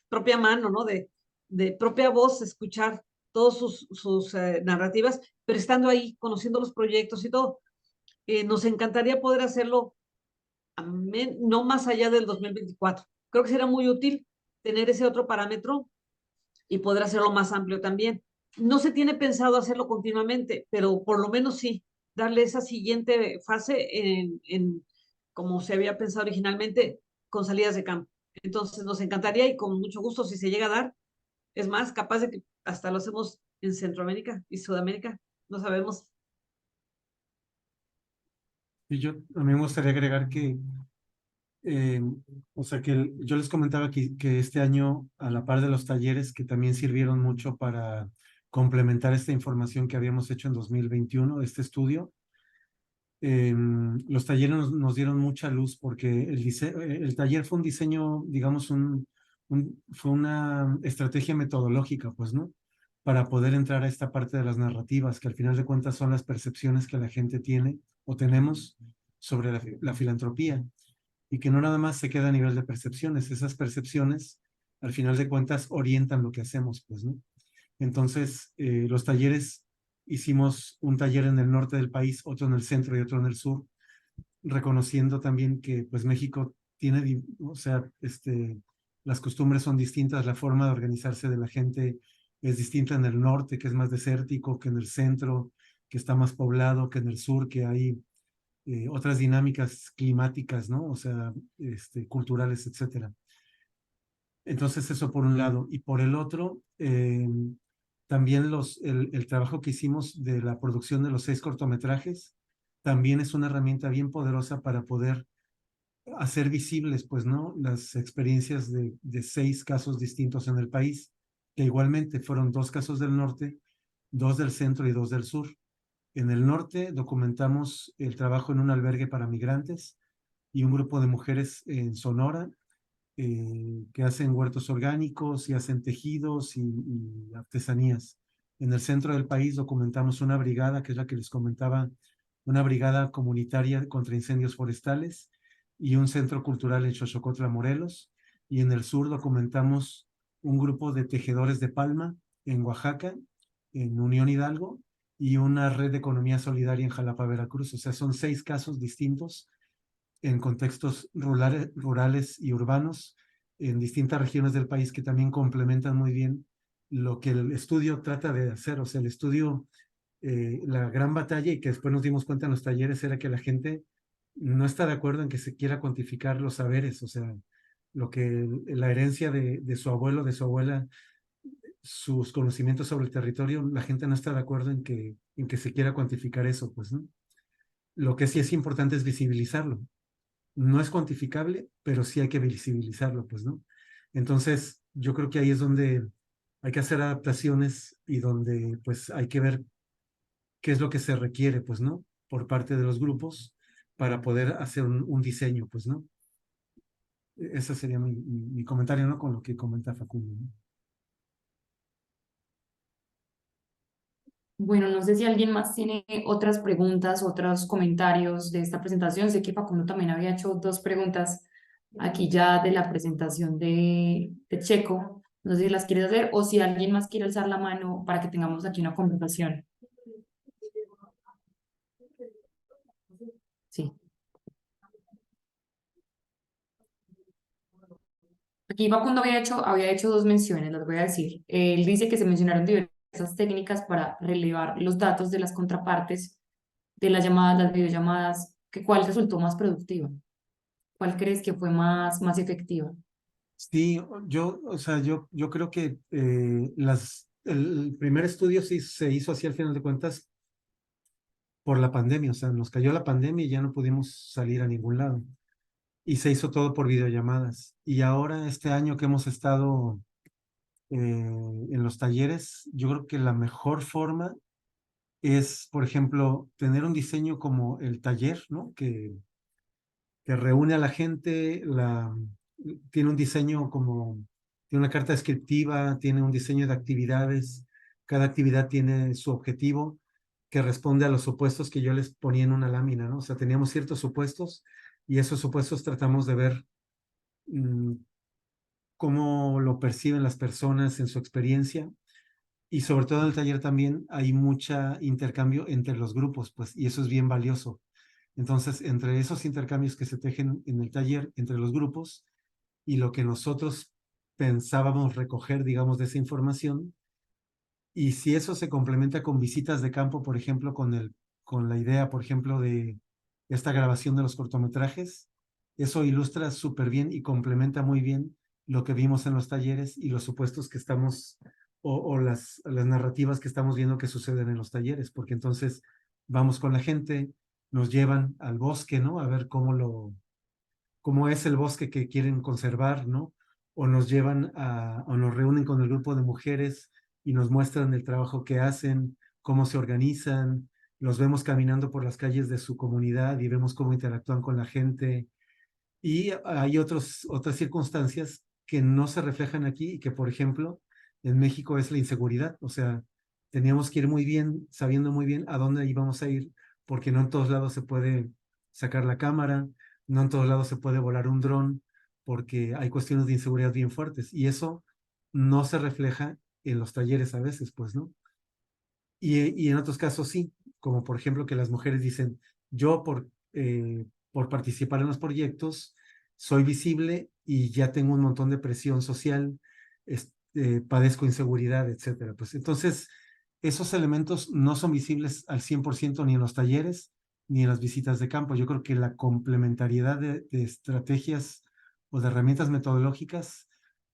propia mano, ¿no? De propia voz, escuchar todas sus narrativas, pero estando ahí, conociendo los proyectos y todo. Nos encantaría poder hacerlo no más allá del 2024. Creo que será muy útil tener ese otro parámetro y poder hacerlo más amplio también. No se tiene pensado hacerlo continuamente, pero por lo menos sí, darle esa siguiente fase como se había pensado originalmente con salidas de campo. Entonces nos encantaría y con mucho gusto si se llega a dar, es más, capaz de que hasta lo hacemos en Centroamérica y Sudamérica, no sabemos. Y yo a mí me gustaría agregar que, eh, o sea, yo les comentaba que este año, a la par de los talleres, que también sirvieron mucho para complementar esta información que habíamos hecho en 2021, este estudio, los talleres nos dieron mucha luz porque el taller fue un diseño, digamos, fue una estrategia metodológica, pues, ¿no? Para poder entrar a esta parte de las narrativas, que al final de cuentas son las percepciones que la gente tiene o tenemos sobre la filantropía y que no nada más se queda a nivel de percepciones, esas percepciones al final de cuentas orientan lo que hacemos, pues, ¿no? Entonces, los talleres, hicimos un taller en el norte del país, otro en el centro y otro en el sur, reconociendo también que pues México tiene, o sea, las costumbres son distintas, la forma de organizarse de la gente es distinta en el norte, que es más desértico, que en el centro, que está más poblado, que en el sur, que hay otras dinámicas climáticas, ¿no? O sea, culturales, etcétera. Entonces, eso por un lado. Y por el otro, también el trabajo que hicimos de la producción de los 6 cortometrajes también es una herramienta bien poderosa para poder hacer visibles, pues, ¿no? Las experiencias de 6 casos distintos en el país, que igualmente fueron 2 casos del norte, 2 del centro y 2 del sur. En el norte documentamos el trabajo en un albergue para migrantes y un grupo de mujeres en Sonora que hacen huertos orgánicos y hacen tejidos y artesanías. En el centro del país documentamos una brigada, que es la que les comentaba, una brigada comunitaria contra incendios forestales y un centro cultural en Xochocotla, Morelos. Y en el sur documentamos un grupo de tejedores de palma en Oaxaca, en Unión Hidalgo, y una red de economía solidaria en Jalapa, Veracruz. O sea, son 6 casos distintos en contextos rurales y urbanos en distintas regiones del país que también complementan muy bien lo que el estudio trata de hacer. O sea, el estudio, la gran batalla y que después nos dimos cuenta en los talleres era que la gente no está de acuerdo en que se quiera cuantificar los saberes, o sea, la herencia de su abuelo, de su abuela, sus conocimientos sobre el territorio, la gente no está de acuerdo en que se quiera cuantificar eso, pues, ¿no? Lo que sí es importante es visibilizarlo. No es cuantificable, pero sí hay que visibilizarlo, pues, ¿no? Entonces, yo creo que ahí es donde hay que hacer adaptaciones y donde pues hay que ver qué es lo que se requiere, pues, ¿no? Por parte de los grupos para poder hacer un diseño, pues, ¿no? Ese sería mi comentario, ¿no? Con lo que comenta Facundo, ¿no? Bueno, no sé si alguien más tiene otras preguntas, otros comentarios de esta presentación. Sé que Facundo también había hecho dos preguntas aquí ya de la presentación de Checo. No sé si las quieres hacer o si alguien más quiere alzar la mano para que tengamos aquí una conversación. Sí. Aquí Facundo había hecho dos menciones, las voy a decir. Él dice que se mencionaron diversas técnicas para relevar los datos de las contrapartes de las llamadas, las videollamadas, que ¿cuál resultó más productiva? ¿Cuál crees que fue más efectiva? Sí, o sea, yo creo que el primer estudio sí se hizo así al final de cuentas por la pandemia, o sea, nos cayó la pandemia y ya no pudimos salir a ningún lado. Y se hizo todo por videollamadas. Y ahora, este año que hemos estado en los talleres, yo creo que la mejor forma es, por ejemplo, tener un diseño como el taller, ¿no? Que reúne a la gente, tiene un diseño como, tiene una carta descriptiva, tiene un diseño de actividades, cada actividad tiene su objetivo que responde a los supuestos que yo les ponía en una lámina, ¿no? O sea, teníamos ciertos supuestos y esos supuestos tratamos de ver cómo lo perciben las personas en su experiencia. Y sobre todo en el taller también hay mucha intercambio entre los grupos, pues, y eso es bien valioso. Entonces, entre esos intercambios que se tejen en el taller, entre los grupos, y lo que nosotros pensábamos recoger, digamos, de esa información, y si eso se complementa con visitas de campo, por ejemplo, con la idea, por ejemplo, de esta grabación de los cortometrajes, eso ilustra súper bien y complementa muy bien lo que vimos en los talleres y los supuestos que estamos, o las narrativas que estamos viendo que suceden en los talleres, porque entonces vamos con la gente, nos llevan al bosque, ¿no? A ver cómo es el bosque que quieren conservar, ¿no? O nos llevan o nos reúnen con el grupo de mujeres y nos muestran el trabajo que hacen, cómo se organizan, los vemos caminando por las calles de su comunidad y vemos cómo interactúan con la gente. Y hay otras circunstancias que no se reflejan aquí y que, por ejemplo, en México es la inseguridad. O sea, teníamos que ir muy bien, sabiendo muy bien a dónde íbamos a ir, porque no en todos lados se puede sacar la cámara, no en todos lados se puede volar un dron, porque hay cuestiones de inseguridad bien fuertes. Y eso no se refleja en los talleres a veces, pues, ¿no? Y en otros casos sí, como por ejemplo que las mujeres dicen, yo por participar en los proyectos soy visible y ya tengo un montón de presión social, padezco inseguridad, etcétera. Pues entonces, esos elementos no son visibles al 100% ni en los talleres ni en las visitas de campo. Yo creo que la complementariedad de estrategias o de herramientas metodológicas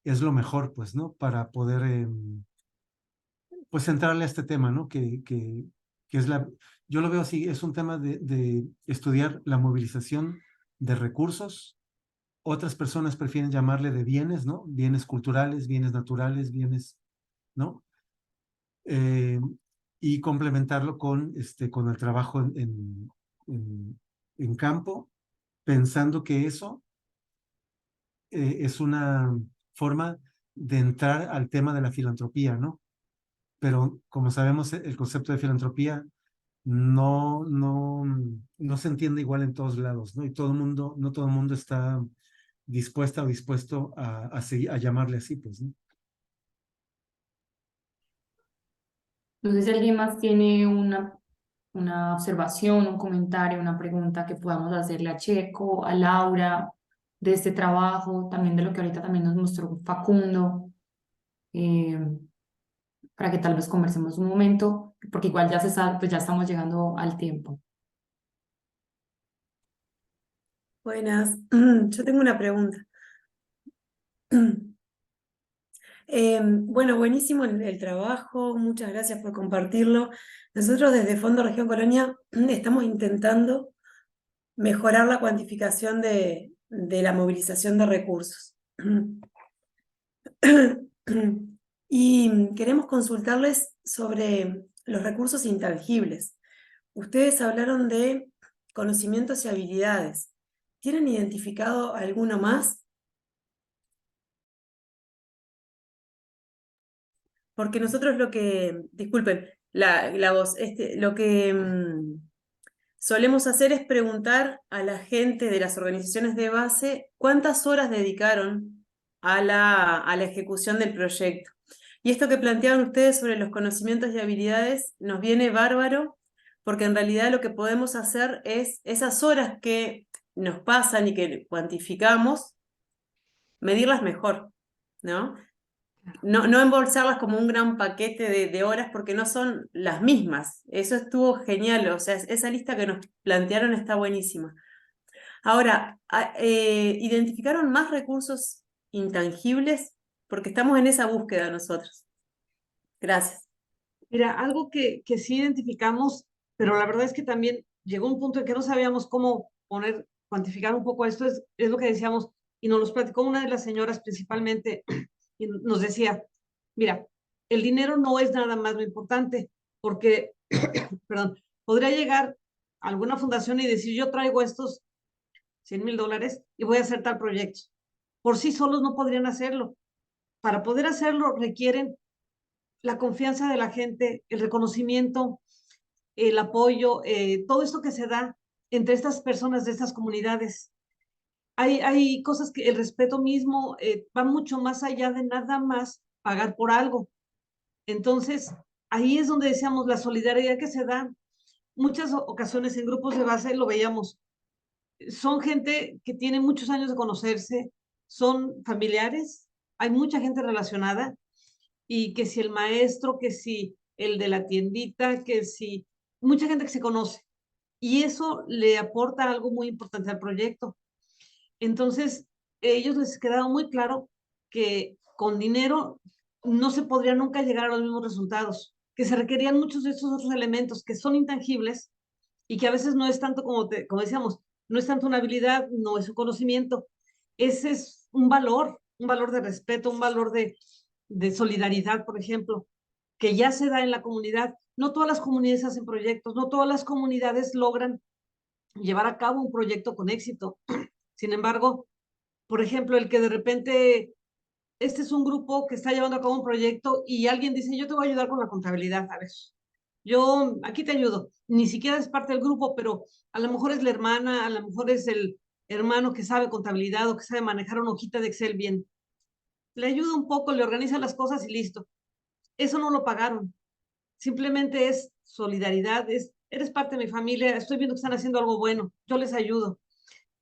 es lo mejor, pues, ¿no? Para poder pues entrarle a este tema, ¿no? Que es yo lo veo así, es un tema de estudiar la movilización de recursos. Otras personas prefieren llamarle de bienes, ¿no? Bienes culturales, bienes naturales, bienes, ¿no? Eh, y complementarlo con el trabajo en campo, pensando que eso es una forma de entrar al tema de la filantropía, ¿no? Pero como sabemos, el concepto de filantropía no se entiende igual en todos lados, ¿no? Y no todo el mundo está dispuesta o dispuesto a llamarle así, pues, ¿no? No sé si alguien más tiene una observación, un comentario, una pregunta que podamos hacerle a Checo, a Laura, de este trabajo, también de lo que ahorita también nos mostró Facundo, eh, para que tal vez conversemos un momento, porque igual ya se sabe, pues ya estamos llegando al tiempo. Buenas, yo tengo una pregunta. Bueno, buenísimo el trabajo, muchas gracias por compartirlo. Nosotros desde Fondo Región Colonia estamos intentando mejorar la cuantificación de la movilización de recursos. Y queremos consultarles sobre los recursos intangibles. Ustedes hablaron de conocimientos y habilidades. ¿Tienen identificado alguno más? Porque nosotros disculpen la voz, lo que solemos hacer es preguntar a la gente de las organizaciones de base cuántas horas dedicaron a la ejecución del proyecto. Y esto que planteaban ustedes sobre los conocimientos y habilidades nos viene bárbaro, porque en realidad lo que podemos hacer es esas horas que nos pasan y que cuantificamos, medirlas mejor, ¿no? No embolsarlas como un gran paquete de horas porque no son las mismas. Eso estuvo genial, o sea, esa lista que nos plantearon está buenísima. Ahora, ¿identificaron más recursos intangibles? Porque estamos en esa búsqueda nosotros. Gracias. Mira, algo que sí identificamos, pero la verdad es que también llegó un punto en que no sabíamos cómo cuantificar un poco esto, es lo que decíamos, y nos los platicó una de las señoras principalmente, y nos decía, mira, el dinero no es nada más lo importante, porque, perdón, podría llegar a alguna fundación y decir, yo traigo estos $100,000 y voy a hacer tal proyecto. Por sí solos no podrían hacerlo. Para poder hacerlo requieren la confianza de la gente, el reconocimiento, el apoyo, todo esto que se da entre estas personas de estas comunidades. Hay cosas que el respeto mismo va mucho más allá de nada más pagar por algo. Entonces, ahí es donde decíamos la solidaridad que se da. Muchas ocasiones en grupos de base lo veíamos. Son gente que tiene muchos años de conocerse, son familiares, hay mucha gente relacionada y que si el maestro, que si el de la tiendita, que si mucha gente que se conoce. Y eso le aporta algo muy importante al proyecto. Entonces, a ellos les quedaba muy claro que con dinero no se podría nunca llegar a los mismos resultados, que se requerían muchos de estos otros elementos que son intangibles y que a veces no es tanto como decíamos, no es tanto una habilidad, no es un conocimiento, ese es un valor de respeto, un valor de solidaridad, por ejemplo, que ya se da en la comunidad. No todas las comunidades hacen proyectos, no todas las comunidades logran llevar a cabo un proyecto con éxito. Sin embargo, por ejemplo, el que de repente, este es un grupo que está llevando a cabo un proyecto y alguien dice, yo te voy a ayudar con la contabilidad, a ver, yo aquí te ayudo. Ni siquiera es parte del grupo, pero a lo mejor es la hermana, a lo mejor es el hermano que sabe contabilidad o que sabe manejar una hojita de Excel bien. Le ayuda un poco, le organiza las cosas y listo. Eso no lo pagaron. Simplemente es solidaridad, eres parte de mi familia, estoy viendo que están haciendo algo bueno, yo les ayudo.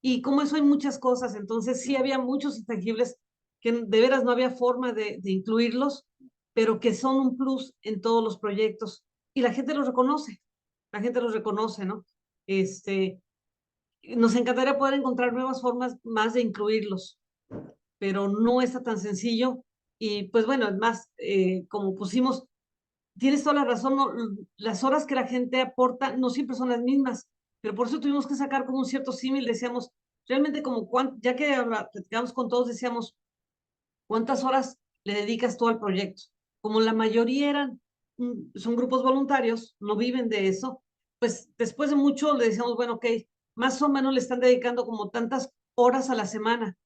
Y como eso hay muchas cosas, entonces sí había muchos intangibles que de veras no había forma de incluirlos, pero que son un plus en todos los proyectos. Y la gente los reconoce, ¿no? Este, nos encantaría poder encontrar nuevas formas más de incluirlos, pero no está tan sencillo. Y pues bueno, es más, como pusimos, tienes toda la razón, no, las horas que la gente aporta no siempre son las mismas, pero por eso tuvimos que sacar como un cierto símil, decíamos, realmente como ya que platicamos con todos, decíamos, ¿cuántas horas le dedicas tú al proyecto? Como la mayoría son grupos voluntarios, no viven de eso, pues después de mucho le decíamos, bueno, ok, más o menos le están dedicando como tantas horas a la semana,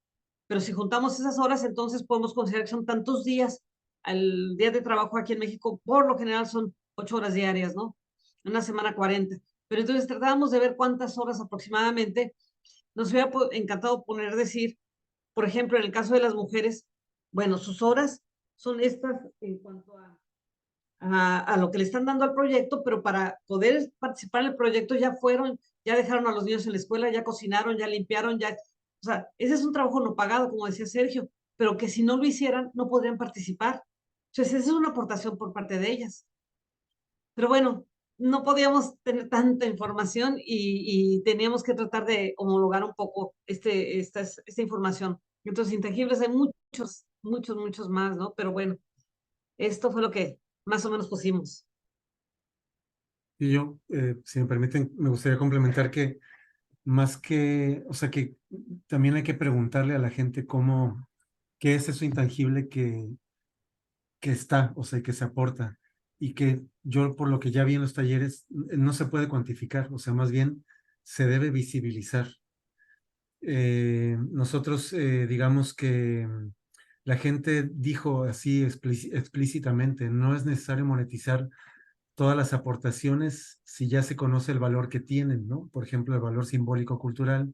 pero si juntamos esas horas, entonces podemos considerar que son tantos días. Al día de trabajo aquí en México, por lo general son 8 horas diarias, ¿no? Una semana 40. Pero entonces tratábamos de ver cuántas horas aproximadamente. Nos hubiera encantado decir, por ejemplo, en el caso de las mujeres, bueno, sus horas son estas en cuanto a lo que le están dando al proyecto, pero para poder participar en el proyecto ya dejaron a los niños en la escuela, ya cocinaron, ya limpiaron, o sea, ese es un trabajo no pagado, como decía Sergio, pero que si no lo hicieran, no podrían participar. Entonces, esa es una aportación por parte de ellas. Pero bueno, no podíamos tener tanta información y teníamos que tratar de homologar un poco esta información. Entonces, intangibles hay muchos, muchos, muchos más, ¿no? Pero bueno, esto fue lo que más o menos pusimos. Y yo, si me permiten, me gustaría complementar que más que, o sea, que también hay que preguntarle a la gente qué es eso intangible que está, o sea, que se aporta y que yo por lo que ya vi en los talleres no se puede cuantificar, o sea, más bien se debe visibilizar. Nosotros digamos que la gente dijo así explícitamente, no es necesario monetizar todas las aportaciones si ya se conoce el valor que tienen, ¿no? Por ejemplo, el valor simbólico cultural.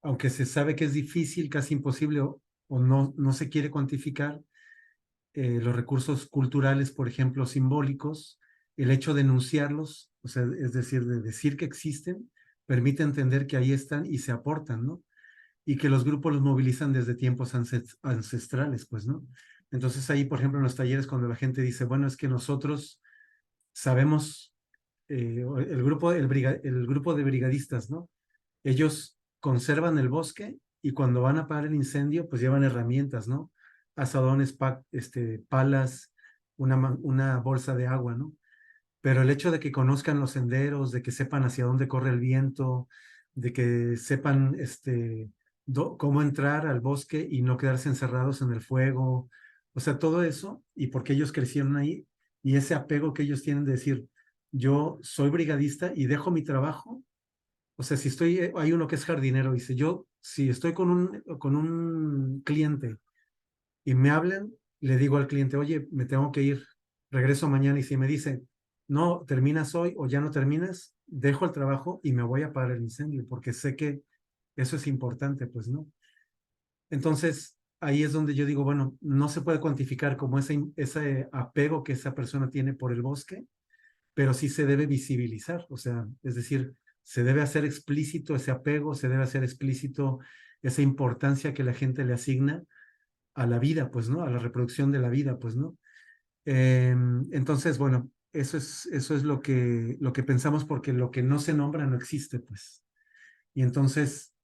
Aunque se sabe que es difícil, casi imposible o no se quiere cuantificar, los recursos culturales, por ejemplo, simbólicos, el hecho de enunciarlos, o sea, es decir, de decir que existen, permite entender que ahí están y se aportan, ¿no? Y que los grupos los movilizan desde tiempos ancestrales, pues, ¿no? Entonces ahí, por ejemplo, en los talleres, cuando la gente dice, bueno, es que nosotros sabemos, el grupo de brigadistas, ¿no? Ellos conservan el bosque y cuando van a apagar el incendio, pues llevan herramientas, ¿no? Azadones, palas, una bolsa de agua, ¿no? Pero el hecho de que conozcan los senderos, de que sepan hacia dónde corre el viento, de que sepan cómo entrar al bosque y no quedarse encerrados en el fuego, o sea, todo eso, y porque ellos crecieron ahí, y ese apego que ellos tienen de decir, yo soy brigadista y dejo mi trabajo, o sea, si estoy, hay uno que es jardinero, dice, yo, si estoy con un cliente y me hablan, le digo al cliente, oye, me tengo que ir, regreso mañana, y si me dice, no, terminas hoy o ya no terminas, dejo el trabajo y me voy a apagar el incendio, porque sé que eso es importante, pues, ¿no? Entonces, ahí es donde yo digo, bueno, no se puede cuantificar como ese apego que esa persona tiene por el bosque, pero sí se debe visibilizar, o sea, es decir, se debe hacer explícito ese apego, se debe hacer explícito esa importancia que la gente le asigna a la vida, pues, ¿no? A la reproducción de la vida, pues, ¿no? Entonces, bueno, eso es lo que pensamos porque lo que no se nombra no existe, pues. Y entonces,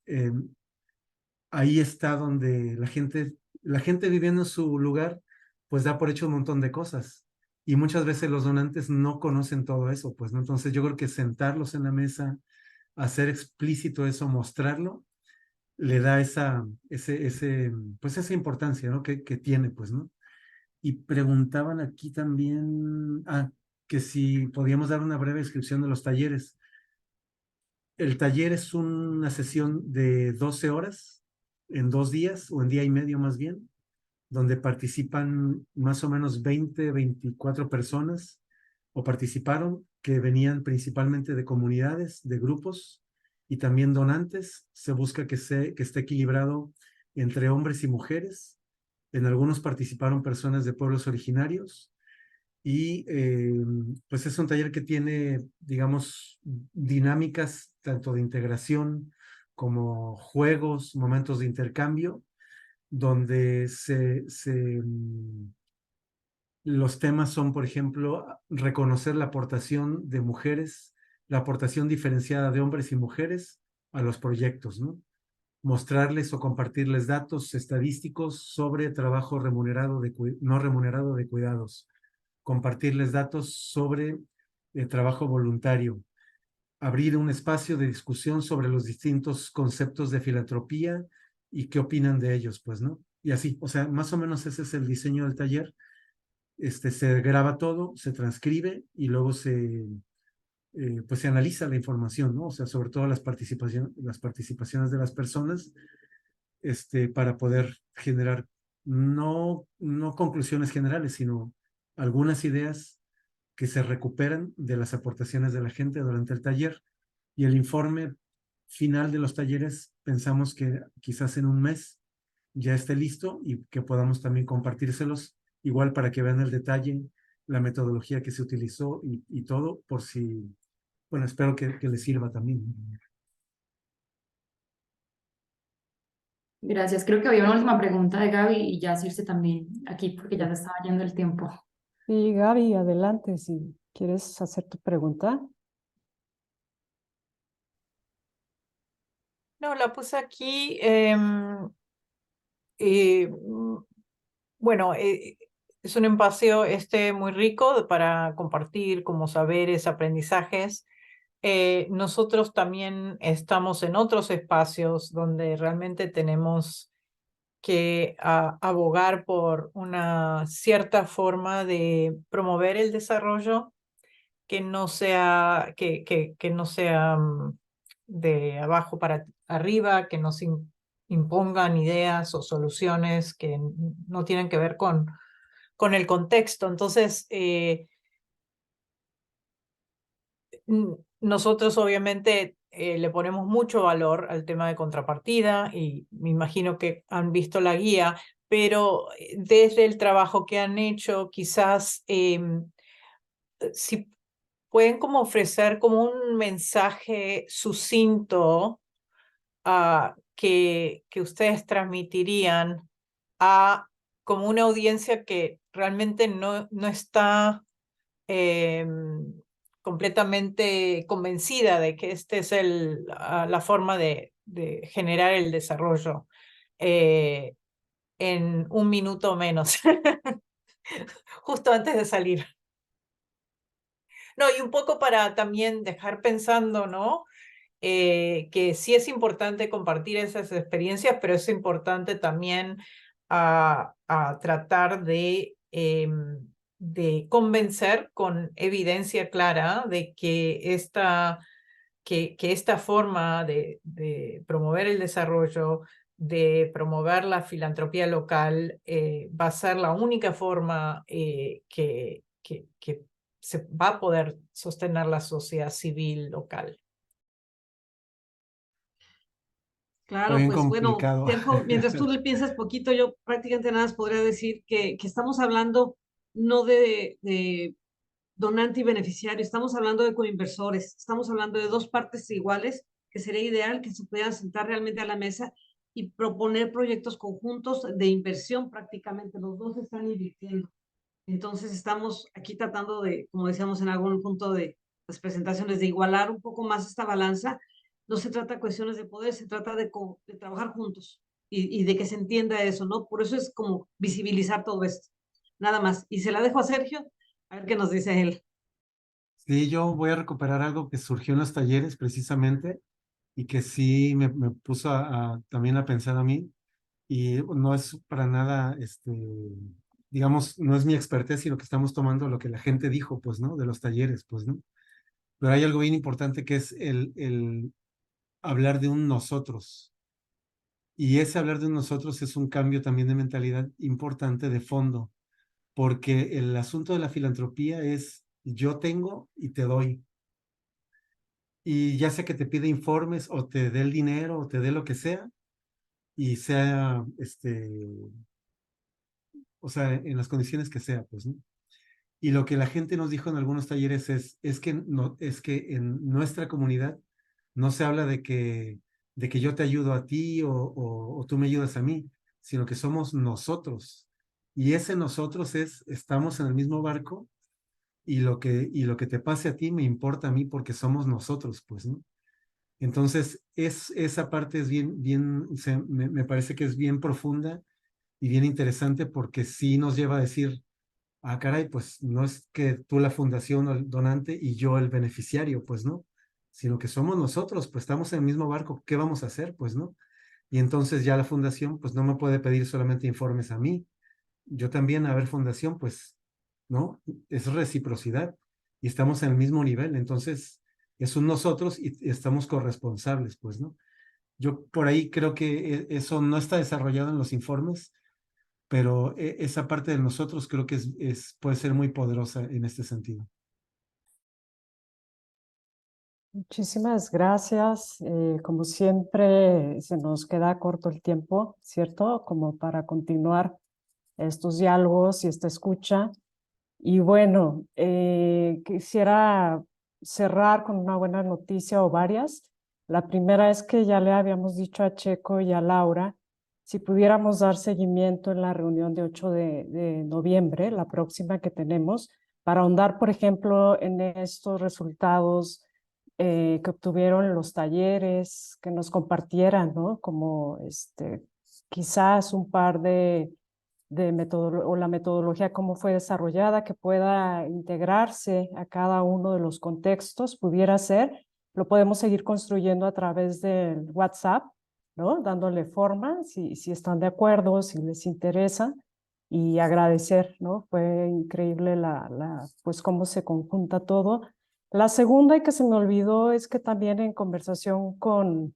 ahí está donde la gente viviendo en su lugar, pues da por hecho un montón de cosas. Y muchas veces los donantes no conocen todo eso, pues, ¿no? Entonces yo creo que sentarlos en la mesa, hacer explícito eso, mostrarlo, le da pues esa importancia, ¿no? Que tiene, pues, ¿no? Y preguntaban aquí también, que si podíamos dar una breve descripción de los talleres. El taller es una sesión de 12 horas, en 2 días, o en día y medio más bien, donde participan más o menos 24 personas, o participaron, que venían principalmente de comunidades, de grupos, y también donantes. Se busca que esté equilibrado entre hombres y mujeres. En algunos participaron personas de pueblos originarios y pues es un taller que tiene, digamos, dinámicas tanto de integración como juegos, momentos de intercambio, donde los temas son, por ejemplo, reconocer la aportación de mujeres, la aportación diferenciada de hombres y mujeres a los proyectos, ¿no? Mostrarles o compartirles datos estadísticos sobre trabajo remunerado no remunerado de cuidados, compartirles datos sobre trabajo voluntario, abrir un espacio de discusión sobre los distintos conceptos de filantropía y qué opinan de ellos, pues, ¿no? Y así, o sea, más o menos ese es el diseño del taller. Se graba todo, se transcribe y luego pues se analiza la información, ¿no? O sea, sobre todo las participaciones de las personas, para poder generar no conclusiones generales, sino algunas ideas que se recuperan de las aportaciones de la gente durante el taller. Y el informe final de los talleres pensamos que quizás en un mes ya esté listo y que podamos también compartírselos, igual para que vean el detalle, la metodología que se utilizó y todo, por si, bueno, espero que les sirva también. Gracias. Creo que había una última pregunta de Gaby y ya Circe también aquí porque ya se estaba yendo el tiempo. Sí, Gaby, adelante, si quieres hacer tu pregunta. No, la puse aquí. Bueno, es un espacio muy rico para compartir como saberes, aprendizajes. Nosotros también estamos en otros espacios donde realmente tenemos que abogar por una cierta forma de promover el desarrollo que no sea, que no sea de abajo para arriba, que no se impongan ideas o soluciones que no tienen que ver con el contexto. Entonces, nosotros obviamente le ponemos mucho valor al tema de contrapartida y me imagino que han visto la guía, pero desde el trabajo que han hecho, quizás si pueden como ofrecer como un mensaje sucinto que ustedes transmitirían a como una audiencia que realmente no está completamente convencida de que esta es la forma de generar el desarrollo en un minuto o menos, justo antes de salir. No, y un poco para también dejar pensando, ¿no? Que sí es importante compartir esas experiencias, pero es importante también a tratar de convencer con evidencia clara de que esta forma de promover el desarrollo, de promover la filantropía local, va a ser la única forma que se va a poder sostener la sociedad civil local. Está Claro, bien pues bueno, complicado. Tenjo, mientras tú le piensas poquito, yo prácticamente nada más podría decir que estamos hablando no de donante y beneficiario, estamos hablando de coinversores, estamos hablando de dos partes iguales, que sería ideal que se pudieran sentar realmente a la mesa y proponer proyectos conjuntos de inversión prácticamente, los dos están invirtiendo. Entonces estamos aquí tratando de, como decíamos en algún punto de las presentaciones, de igualar un poco más esta balanza. No se trata de cuestiones de poder, se trata de trabajar juntos y de que se entienda eso, ¿no? Por eso es como visibilizar todo esto. Nada más. Y se la dejo a Sergio, a ver qué nos dice él. Sí, yo voy a recuperar algo que surgió en los talleres precisamente y que sí me puso también a pensar a mí y no es para nada, digamos, no es mi expertise, sino que estamos tomando lo que la gente dijo, pues, ¿no? De los talleres, pues, ¿no? Pero hay algo bien importante que es el hablar de un nosotros. Y ese hablar de un nosotros es un cambio también de mentalidad importante de fondo, porque el asunto de la filantropía es yo tengo y te doy. Y ya sea que te pide informes o te dé el dinero o te dé lo que sea, y sea, o sea, en las condiciones que sea, pues, ¿no? Y lo que la gente nos dijo en algunos talleres es que, no, es que en nuestra comunidad no se habla de que yo te ayudo a ti o tú me ayudas a mí, sino que somos nosotros. Y ese nosotros estamos en el mismo barco y lo que te pase a ti me importa a mí porque somos nosotros, pues, ¿no? Entonces, esa parte es me parece que es bien profunda y bien interesante porque sí nos lleva a decir, ah, caray, pues no es que tú la fundación o el donante y yo el beneficiario, pues no, sino que somos nosotros, pues estamos en el mismo barco, ¿qué vamos a hacer? Pues no. Y entonces ya la fundación, pues no me puede pedir solamente informes a mí, yo también, a ver, fundación, pues, ¿no? Es reciprocidad y estamos en el mismo nivel, entonces es un nosotros y estamos corresponsables, pues, ¿no? Yo por ahí creo que eso no está desarrollado en los informes, pero esa parte de nosotros creo que puede ser muy poderosa en este sentido. Muchísimas gracias. Como siempre, se nos queda corto el tiempo, ¿cierto? Como para continuar estos diálogos y esta escucha. Y bueno, quisiera cerrar con una buena noticia o varias. La primera es que ya le habíamos dicho a Checo y a Laura si pudiéramos dar seguimiento en la reunión de 8 de noviembre, la próxima que tenemos, para ahondar, por ejemplo, en estos resultados que obtuvieron los talleres, que nos compartieran, ¿no? Como quizás un par de o la metodología, cómo fue desarrollada, que pueda integrarse a cada uno de los contextos, pudiera ser. Lo podemos seguir construyendo a través del WhatsApp ¿no? Dándole forma, si están de acuerdo, si les interesa, y agradecer, ¿no? Fue increíble pues cómo se conjunta todo. La segunda y que se me olvidó es que también en conversación con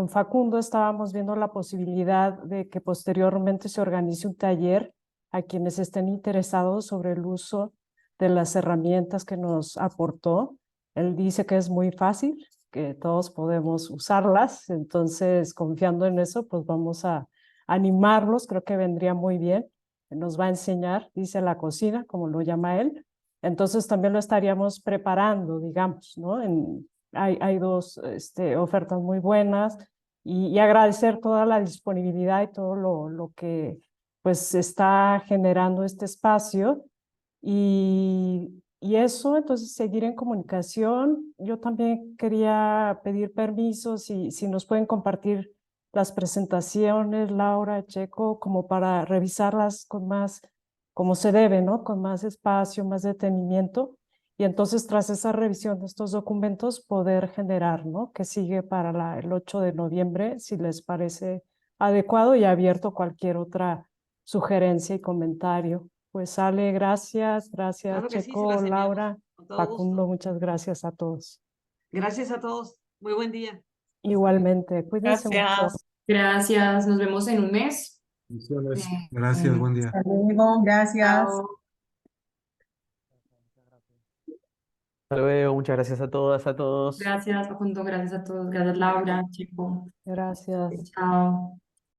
Facundo estábamos viendo la posibilidad de que posteriormente se organice un taller a quienes estén interesados sobre el uso de las herramientas que nos aportó. Él dice que es muy fácil, que todos podemos usarlas, entonces confiando en eso, pues vamos a animarlos, creo que vendría muy bien. Nos va a enseñar, dice la cocina, como lo llama él. Entonces también lo estaríamos preparando, digamos, ¿no? Hay dos ofertas muy buenas y agradecer toda la disponibilidad y todo lo que pues está generando este espacio y eso, entonces seguir en comunicación. Yo también quería pedir permiso si nos pueden compartir las presentaciones, Laura, Checo, como para revisarlas con más, como se debe, ¿no? Con más espacio, más detenimiento. Y entonces, tras esa revisión de estos documentos, poder generar, ¿no? Que sigue para el 8 de noviembre, si les parece adecuado y abierto cualquier otra sugerencia y comentario. Pues Ale, gracias, Claro que sí, se Checo, las enviamos Laura, con todo Facundo, gusto. muchas gracias a todos. Gracias a todos. Muy buen día. Hasta luego. Igualmente, cuídense mucho. Gracias. Gracias, nos vemos en un mes. Gracias, buen día. Hasta luego, gracias. Chao. Hasta luego, muchas gracias a todas, a todos. Gracias, Facundo, gracias a todos, gracias Laura, Chico, Gracias. chao.